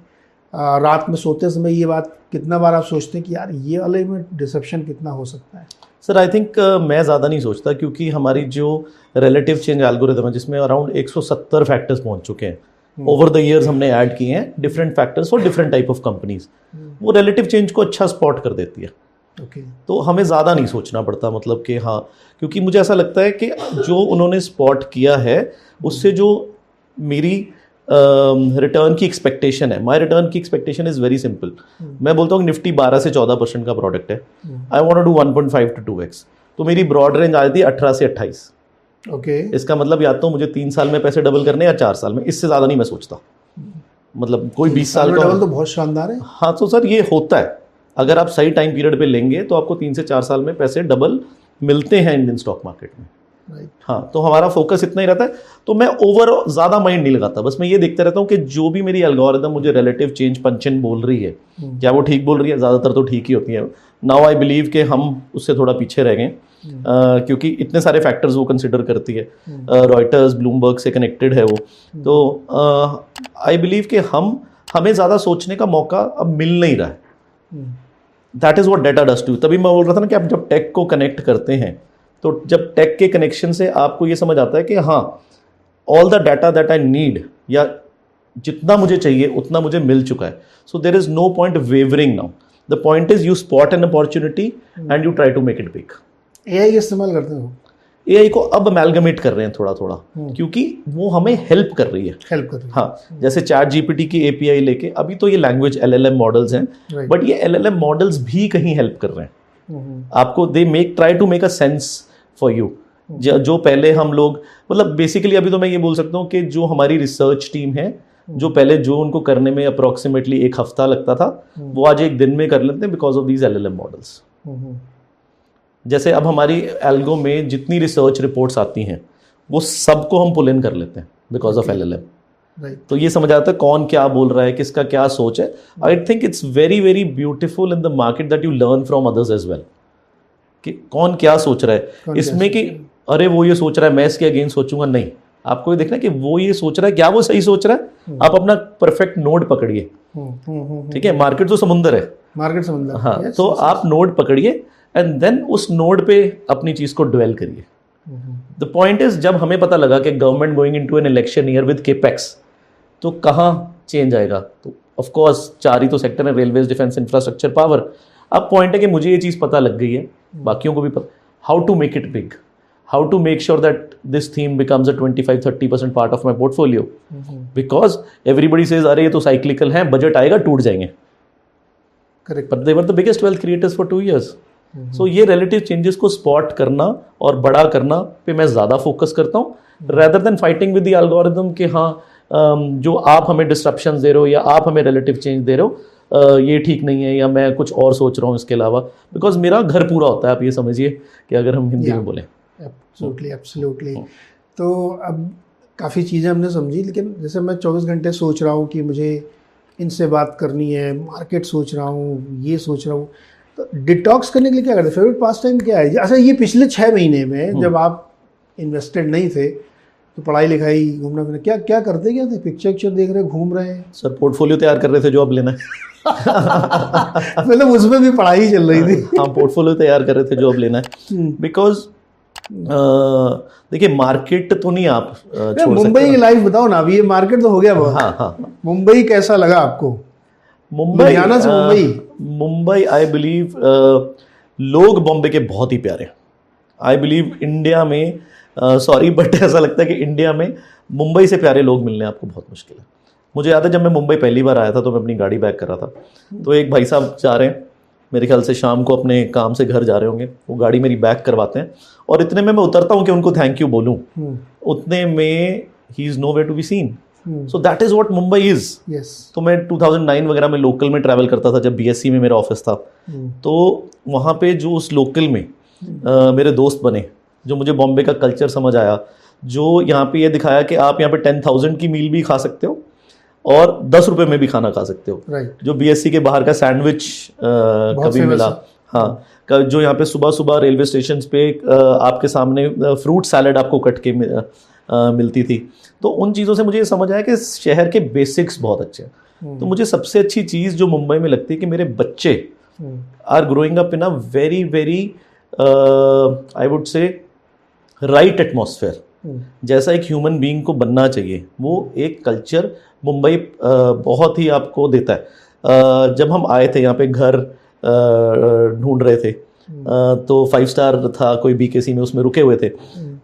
रात में सोते समय ये बात कितना बार आप सोचते हैं कि यार ये वाले में डिसरप्शन कितना हो सकता है? सर आई थिंक मैं ज़्यादा नहीं सोचता, क्योंकि हमारी जो रिलेटिव चेंज एल्गोरिथम है जिसमें अराउंड 170 फैक्टर्स पहुंच चुके हैं, ओवर द ईयर्स हमने ऐड किए हैं different factors for different type of companies, वो रिलेटिव चेंज को अच्छा स्पॉट कर देती है। तो हमें ज़्यादा नहीं सोचना पड़ता, मतलब कि हाँ, क्योंकि मुझे ऐसा लगता है कि जो उन्होंने स्पॉट किया है उससे जो मेरी रिटर्न की एक्सपेक्टेशन है, माई रिटर्न की एक्सपेक्टेशन इज़ वेरी सिंपल। मैं बोलता हूँ निफ्टी 12 से 14% का प्रोडक्ट है, I want to do 1.5 to 2x, तो मेरी ब्रॉड रेंज आ जाती है 18 से 28। इसका मतलब या तो मुझे 3 साल में पैसे डबल करने या 4 साल में, इससे ज़्यादा नहीं मैं सोचता। मतलब कोई 20 साल का डबल तो बहुत शानदार है। हाँ, तो सर ये होता है, अगर आप सही टाइम पीरियड पे लेंगे तो आपको 3 से 4 साल में पैसे डबल मिलते हैं इंडियन स्टॉक मार्केट में। हाँ, तो हमारा फोकस इतना ही रहता है। तो मैं ओवर ज़्यादा माइंड नहीं लगाता, बस मैं ये देखते रहता हूँ कि जो भी मेरी एल्गोरिथम मुझे रिलेटिव चेंज पंचन बोल रही है, क्या वो ठीक बोल रही है? ज़्यादातर तो ठीक ही होती है। नाउ आई बिलीव कि हम उससे थोड़ा पीछे रह गए, क्योंकि इतने सारे फैक्टर्स वो कंसिडर करती है, रॉयटर्स ब्लूमबर्ग से कनेक्टेड है वो। तो आई बिलीव कि हमें ज़्यादा सोचने का मौका अब मिल नहीं रहा है। That is what data does to. तभी मैं बोल रहा था ना कि आप जब टेक को कनेक्ट करते हैं, तो जब टेक के कनेक्शन से आपको ये समझ आता है कि हाँ, all the data that I need, या जितना मुझे चाहिए उतना मुझे मिल चुका है। So there is no point wavering now. The point is you spot an opportunity and you try to make it big. AI इस्तेमाल करते हो? एआई को अब अमेलगमेट कर रहे हैं थोड़ा थोड़ा, क्योंकि वो हमें हेल्प कर रही है। हाँ, जैसे चैट जीपीटी की एपीआई लेके, अभी तो ये लैंग्वेज एलएलएम मॉडल्स हैं, बट ये एलएलएम मॉडल्स भी कहीं हेल्प कर रहे हैं आपको। They try to make a sense for you. जो पहले हम लोग, मतलब बेसिकली अभी तो मैं ये बोल सकता हूँ कि जो हमारी रिसर्च टीम है, जो पहले जो उनको करने में अप्रोक्सीमेटली 1 हफ्ता लगता था, वो आज 1 दिन में कर लेते हैं because of these LLM models. जैसे अब हमारी एल्गो में जितनी रिसर्च रिपोर्ट्स आती हैं वो सबको हम पुल इन कर लेते हैं बिकॉज ऑफ LLM। तो ये समझ आता है कौन क्या बोल रहा है, किसका क्या सोच है। I think it's very very beautiful in the market that you learn from others as well कि कौन क्या सोच रहा है इसमें, कि अरे वो ये सोच रहा है मैं इसके अगेंस्ट सोचूंगा, नहीं, आपको ये देखना है कि वो ये सोच रहा है क्या वो सही सोच रहा है। आप अपना परफेक्ट नोड पकड़िए, ठीक है, मार्केट तो समुंदर है, मार्केट समुंदर, हाँ, तो आप नोड पकड़िए एंड देन उस नोड पे अपनी चीज को ड्वेल करिए। द पॉइंट इज जब हमें पता लगा कि government going into an election year with capex, तो कहाँ चेंज आएगा, तो ऑफ कोर्स 4 ही तो सेक्टर है, रेलवेज, डिफेंस, इंफ्रास्ट्रक्चर, पावर। अब पॉइंट है कि मुझे ये चीज़ पता लग गई है, बाकियों को भी पता, how to make it big, how to make sure that this theme becomes a 25-30% part of my portfolio, because everybody says अरे ये तो साइक्लिकल है, बजट आएगा टूट जाएंगे, correct, but they were the biggest wealth creators for 2 years। So ये relative changes को spot करना और बड़ा करना पे मैं ज़्यादा फोकस करता हूँ, rather than fighting with the algorithm कि हाँ जो आप हमें डिस्ट्रप्शन दे रहे हो या आप हमें रिलेटिव चेंज दे रहे हो ये ठीक नहीं है या मैं कुछ और सोच रहा हूँ इसके अलावा, बिकॉज मेरा घर पूरा होता है, आप ये समझिए कि अगर हम हिंदी में बोलें। एब्सोल्युटली। तो अब काफ़ी चीज़ें हमने समझी, लेकिन जैसे मैं 24 घंटे सोच रहा हूँ कि मुझे इनसे बात करनी है, मार्केट सोच रहा हूँ, ये सोच रहा हूँ, तो डिटॉक्स करने के लिए क्या करते हैं? फेवरेट पास टाइम क्या है? अच्छा, ये पिछले 6 महीने में जब आप इन्वेस्टेड नहीं थे तो पढ़ाई लिखाई, घूमना फिरना, क्या क्या करते, क्या थे? पिक्चर देख रहे, घूम रहे हैं? सर पोर्टफोलियो तैयार कर रहे थे जो अब लेना है। मतलब उसमें भी पढ़ाई चल रही थी। हाँ, पोर्टफोलियो तैयार कर रहे थे जो अब लेना है, बिकॉज देखिए मार्केट तो नहीं आप छोड़ मुंबई की लाइफ बताओ ना, अभी ये मार्केट तो हो गया बहुत। हाँ हाँ, मुंबई कैसा लगा आपको? मुंबई, लुधियाना से मुंबई आई बिलीव लोग बॉम्बे के बहुत ही प्यारे हैं। आई बिलीव इंडिया में सॉरी बट ऐसा लगता है कि इंडिया में मुंबई से प्यारे लोग मिलने आपको बहुत मुश्किल है। मुझे याद है जब मैं मुंबई पहली बार आया था तो मैं अपनी गाड़ी बैक कर रहा था, तो एक भाई साहब जा रहे हैं, मेरे ख्याल से शाम को अपने काम से घर जा रहे होंगे, वो गाड़ी मेरी बैक करवाते हैं और इतने में मैं उतरता हूँ कि उनको थैंक यू बोलूँ, उतने में ही is nowhere to be seen. So that is what Mumbai is. तो मैं 2009 वगैरह में लोकल में ट्रैवल करता था जब BSc में मेरा ऑफिस था, तो वहाँ पे जो उस लोकल में मेरे दोस्त बने, जो मुझे बॉम्बे का कल्चर समझ आया, जो यहाँ पे ये दिखाया कि आप यहाँ पे 10,000 की मील भी खा सकते हो और 10 रुपये में भी खाना खा सकते हो। जो BSc के बाहर का सैंडविच कभी मिला, हाँ, जो यहाँ पे सुबह सुबह रेलवे स्टेशन पे आपके सामने फ्रूट सैलड आपको कट के मिलती थी, तो उन चीज़ों से मुझे ये समझ आया कि शहर के बेसिक्स बहुत अच्छे हैं। तो मुझे सबसे अच्छी चीज़ जो मुंबई में लगती है कि मेरे बच्चे are growing up in a very very I would say right atmosphere, जैसा एक ह्यूमन बीइंग को बनना चाहिए, वो एक कल्चर मुंबई बहुत ही आपको देता है। जब हम आए थे यहाँ पे घर ढूंढ रहे थे, तो 5 स्टार था कोई BKC में, उसमें रुके हुए थे,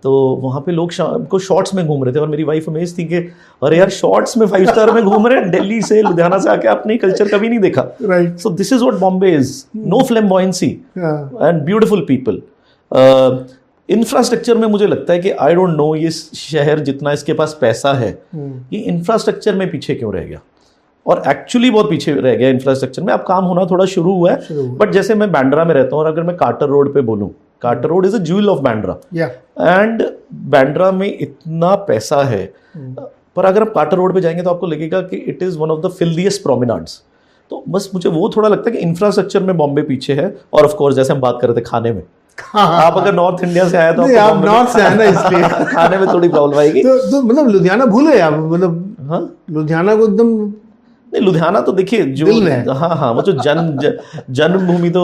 तो वहाँ पे लोग शाम को शॉर्ट्स में घूम रहे थे और मेरी वाइफ अमेज थी कि अरे यार शॉर्ट्स में 5 स्टार में घूम रहे हैं, दिल्ली से लुधियाना से आके आपने कल्चर कभी नहीं देखा। So this is what Bombay is, no flamboyancy and beautiful people. Infrastructure में मुझे लगता है कि आई डोंट नो ये शहर जितना इसके पास पैसा है, ये इंफ्रास्ट्रक्चर में पीछे क्यों रह गया, और एक्चुअली बहुत पीछे रह गया इंफ्रास्ट्रक्चर में। अब काम होना थोड़ा शुरू हुआ है, बट जैसे मैं बांद्रा में रहता हूँ और अगर मैं कार्टर रोड पे बोलूँ, Carter Road is a jewel of Bandra, and Bandra में इतना पैसा है, पर अगर आप कार्टर रोड पे जाएंगे तो आपको लगेगा कि it is one of the filthiest promenades. तो बस मुझे वो थोड़ा लगता है कि इंफ्रास्ट्रक्चर में बॉम्बे पीछे है, और ऑफ कोर्स जैसे हम बात कर रहे थे खाने में, आप अगर नॉर्थ इंडिया से आए तो आप नॉर्थ से आए ना, इसलिए खाने में थोड़ी प्रॉब्लम आएगी। तो मतलब लुधियाना भूल गए आप, मतलब हाँ, लुधियाना को एकदम नहीं, लुधियाना तो देखिए जो हाँ वो जो जन्मभूमि तो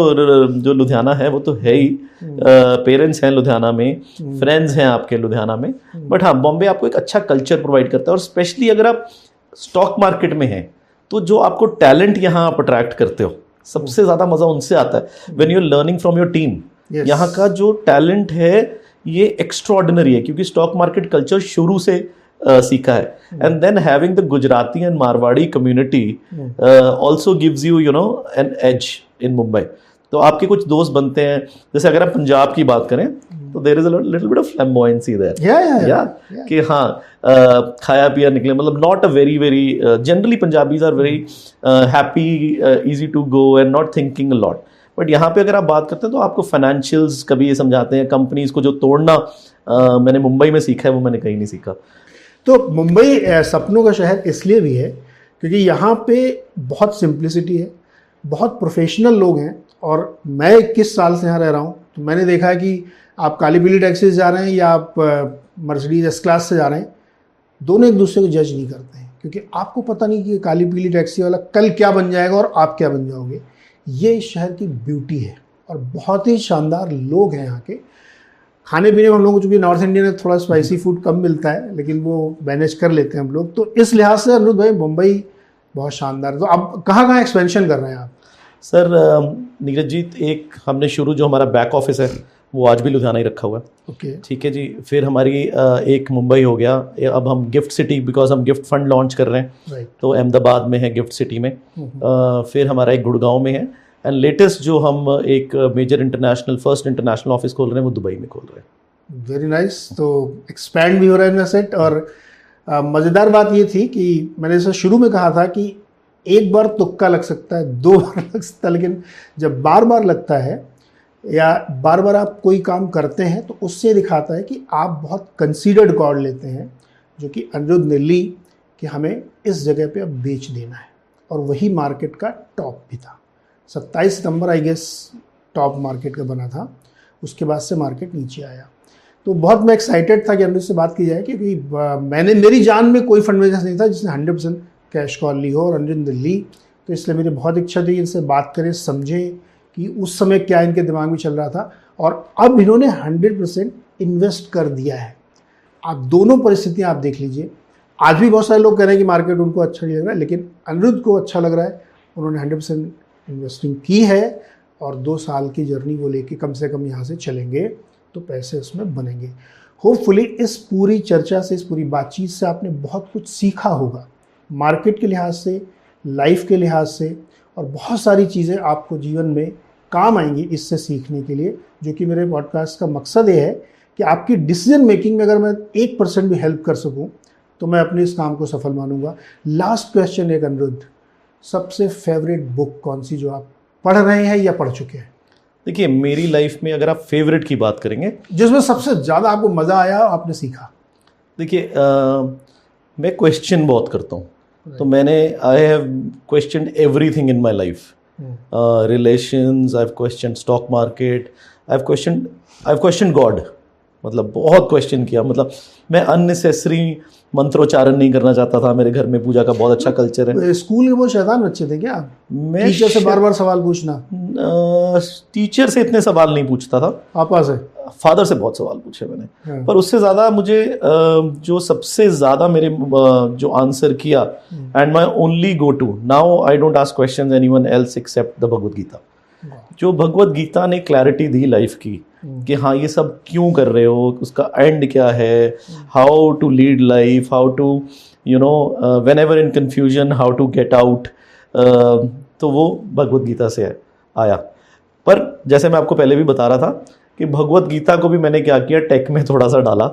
जो लुधियाना है वो तो है ही, पेरेंट्स हैं लुधियाना में, फ्रेंड्स हैं आपके लुधियाना में, बट हाँ बॉम्बे आपको एक अच्छा कल्चर प्रोवाइड करता है, और स्पेशली अगर आप स्टॉक मार्केट में हैं तो जो आपको टैलेंट यहाँ आप अट्रैक्ट करते हो, सबसे ज़्यादा मज़ा उनसे आता है when you are learning from your team. यहाँ का जो टैलेंट है ये एक्स्ट्रॉर्डिनरी है, क्योंकि स्टॉक मार्केट कल्चर शुरू से सीखा है, and then having the Gujarati and Marwari community also gives you know an edge in Mumbai. तो आपके कुछ दोस्त बनते हैं, जैसे अगर आप पंजाब की बात करें तो there is a little bit of flamboyancy there, कि हाँ खाया पिया निकले, मतलब not a very very generally Punjabis are very happy, easy to go and not thinking a lot, but यहाँ पे अगर आप बात करते हैं तो आपको फाइनेंशियल्स कभी ये समझाते हैं, कंपनीज को जो तोड़ना मैंने मुंबई में सीखा है वो मैंने कहीं नहीं सीखा। तो मुंबई सपनों का शहर इसलिए भी है क्योंकि यहाँ पे बहुत सिंप्लिसिटी है, बहुत प्रोफेशनल लोग हैं। और मैं 21 साल से यहाँ रह रहा हूँ, तो मैंने देखा है कि आप काली पीली टैक्सी से जा रहे हैं या आप मर्सिडीज एस क्लास से जा रहे हैं, दोनों एक दूसरे को जज नहीं करते हैं, क्योंकि आपको पता नहीं कि काली पीली टैक्सी वाला कल क्या बन जाएगा और आप क्या बन जाओगे। ये शहर की ब्यूटी है और बहुत ही शानदार लोग हैं यहाँ के। खाने पीने में हम लोग को चूँकि नॉर्थ इंडियन में थोड़ा स्पाइसी फूड कम मिलता है, लेकिन वो मैनेज कर लेते हैं हम लोग। तो इस लिहाज से अनिरुद्ध भाई मुंबई बहुत शानदार है। तो अब कहाँ एक्सपेंशन कर रहे हैं आप? सर नीरज जी, एक हमने शुरू जो हमारा बैक ऑफिस है वो आज भी लुधियाना ही रखा हुआ है। ओके, ठीक है जी। फिर हमारी एक मुंबई हो गया, अब हम गिफ्ट सिटी, बिकॉज हम गिफ्ट फंड लॉन्च कर रहे हैं, राइट, तो अहमदाबाद में है गिफ्ट सिटी में। फिर हमारा एक गुड़गांव में है, एंड लेटेस्ट जो हम एक major international first international office खोल रहे हैं वो दुबई में खोल रहे हैं। Very nice. तो एक्सपैंड भी हो रहा है इनका सेट। और मज़ेदार बात ये थी कि मैंने जैसे शुरू में कहा था कि एक बार तुक्का लग सकता है, 2 बार लग सकता है, लेकिन जब बार बार लगता है या बार बार आप कोई काम करते हैं तो उससे दिखाता है कि आप बहुत कंसीडर्ड कॉल लेते हैं, जो कि अनिरुद्ध ने ली कि हमें इस जगह पे अब बेच देना है। और वही मार्केट का टॉप भी था। 27 सितंबर आई गेस टॉप मार्केट का बना था, उसके बाद से मार्केट नीचे आया। तो बहुत मैं एक्साइटेड था कि अनिरुद्ध से बात की जाए, क्योंकि मेरी जान में कोई फंड मैनेजर नहीं था जिसने 100% कैश कॉल ली हो, और अनिरुद्ध ने ली। तो इसलिए मेरी बहुत इच्छा थी इनसे बात करें, समझें कि उस समय क्या इनके दिमाग में चल रहा था। और अब इन्होंने 100% इन्वेस्ट कर दिया है। आप दोनों परिस्थितियां आप देख लीजिए। आज भी बहुत सारे लोग कह रहे हैं कि मार्केट उनको अच्छा नहीं लग रहा है, लेकिन अनिरुद्ध को अच्छा लग रहा है। उन्होंने 100% इन्वेस्टिंग की है और 2 साल की जर्नी वो लेके कम से कम यहाँ से चलेंगे तो पैसे उसमें बनेंगे। होपफुली इस पूरी चर्चा से, इस पूरी बातचीत से आपने बहुत कुछ सीखा होगा, मार्केट के लिहाज से, लाइफ के लिहाज से, और बहुत सारी चीज़ें आपको जीवन में काम आएंगी इससे सीखने के लिए। जो कि मेरे पॉडकास्ट का मकसद ये है कि आपकी डिसीजन मेकिंग में अगर मैं 1% भी हेल्प कर सकूं तो मैं अपने इस काम को सफल मानूंगा। लास्ट क्वेश्चन एक अनिरुद्ध, सबसे फेवरेट बुक कौन सी जो आप पढ़ रहे हैं या पढ़ चुके हैं? देखिए, मेरी लाइफ में अगर आप फेवरेट की बात करेंगे, जिसमें सबसे ज़्यादा आपको मज़ा आया, आपने सीखा। देखिए मैं क्वेश्चन बहुत करता हूँ, तो मैंने I have question everything in my life, relations, I have question stock market, I have question God. मतलब बहुत क्वेश्चन किया। मतलब मैं अननेसेसरी मंत्रोच्चारण नहीं करना चाहता था। मेरे घर में पूजा का बहुत अच्छा कल्चर है। स्कूल के वो शैतान बच्चे थे क्या? मैं टीचर से बार बार सवाल पूछना? टीचर से इतने सवाल नहीं पूछता था, पापा से, फादर से बहुत सवाल पूछे मैंने। पर उससे ज़्यादा मुझे जो सबसे ज़्यादा मेरे जो आंसर किया, and my only go to now, I don't ask question anyone else except the Bhagavad Gita. जो भगवद गीता ने क्लैरिटी दी लाइफ की कि हाँ ये सब क्यों कर रहे हो, उसका एंड क्या है, how to lead life, how to you know whenever in confusion how to get out, तो वो भगवद गीता से आया। पर जैसे मैं आपको पहले भी बता रहा था कि भगवद गीता को भी मैंने क्या किया, टेक में थोड़ा सा डाला।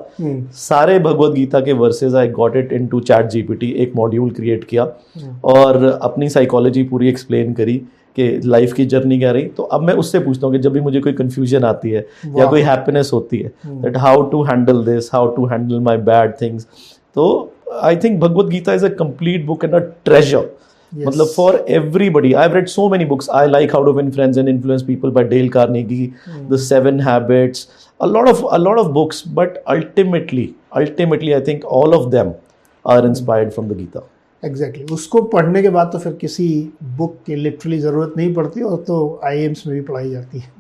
सारे भगवद गीता के versus I got it into chat GPT, एक मॉड्यूल क्रिएट किया और अपनी साइकोलॉजी पूरी एक्सप्लेन करी कि लाइफ की जर्नी क्या रही। तो अब मैं उससे पूछता हूँ कि जब भी मुझे कोई कंफ्यूजन आती है या कोई हैप्पीनेस होती है, that how to handle this, how to handle my bad things. तो I think Bhagavad Gita is a complete book and a treasure. मतलब for everybody. I have read so many books. I like how to win friends and influence people by Dale Carnegie, the 7 habits, a lot of books, but ultimately I think all of them are inspired from the Gita. Exactly उसको पढ़ने के बाद तो फिर किसी book की literally ज़रूरत नहीं पड़ती, और तो IIMs में भी पढ़ाई जाती है।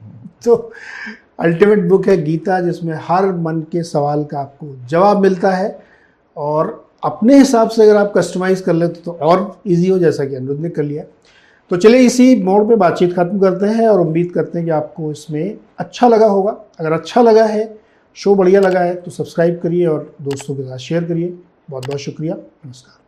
तो अल्टीमेट बुक है गीता, जिसमें हर मन के सवाल का आपको जवाब मिलता है, और अपने हिसाब से अगर आप कस्टमाइज़ कर लेते तो और इजी हो, जैसा कि अनिरुद्ध ने कर लिया। तो चलिए इसी मोड पे बातचीत खत्म करते हैं, और उम्मीद करते हैं कि आपको इसमें अच्छा लगा होगा। अगर अच्छा लगा है, शो बढ़िया लगा है, तो सब्सक्राइब करिए और दोस्तों के साथ शेयर करिए। बहुत बहुत शुक्रिया। नमस्कार।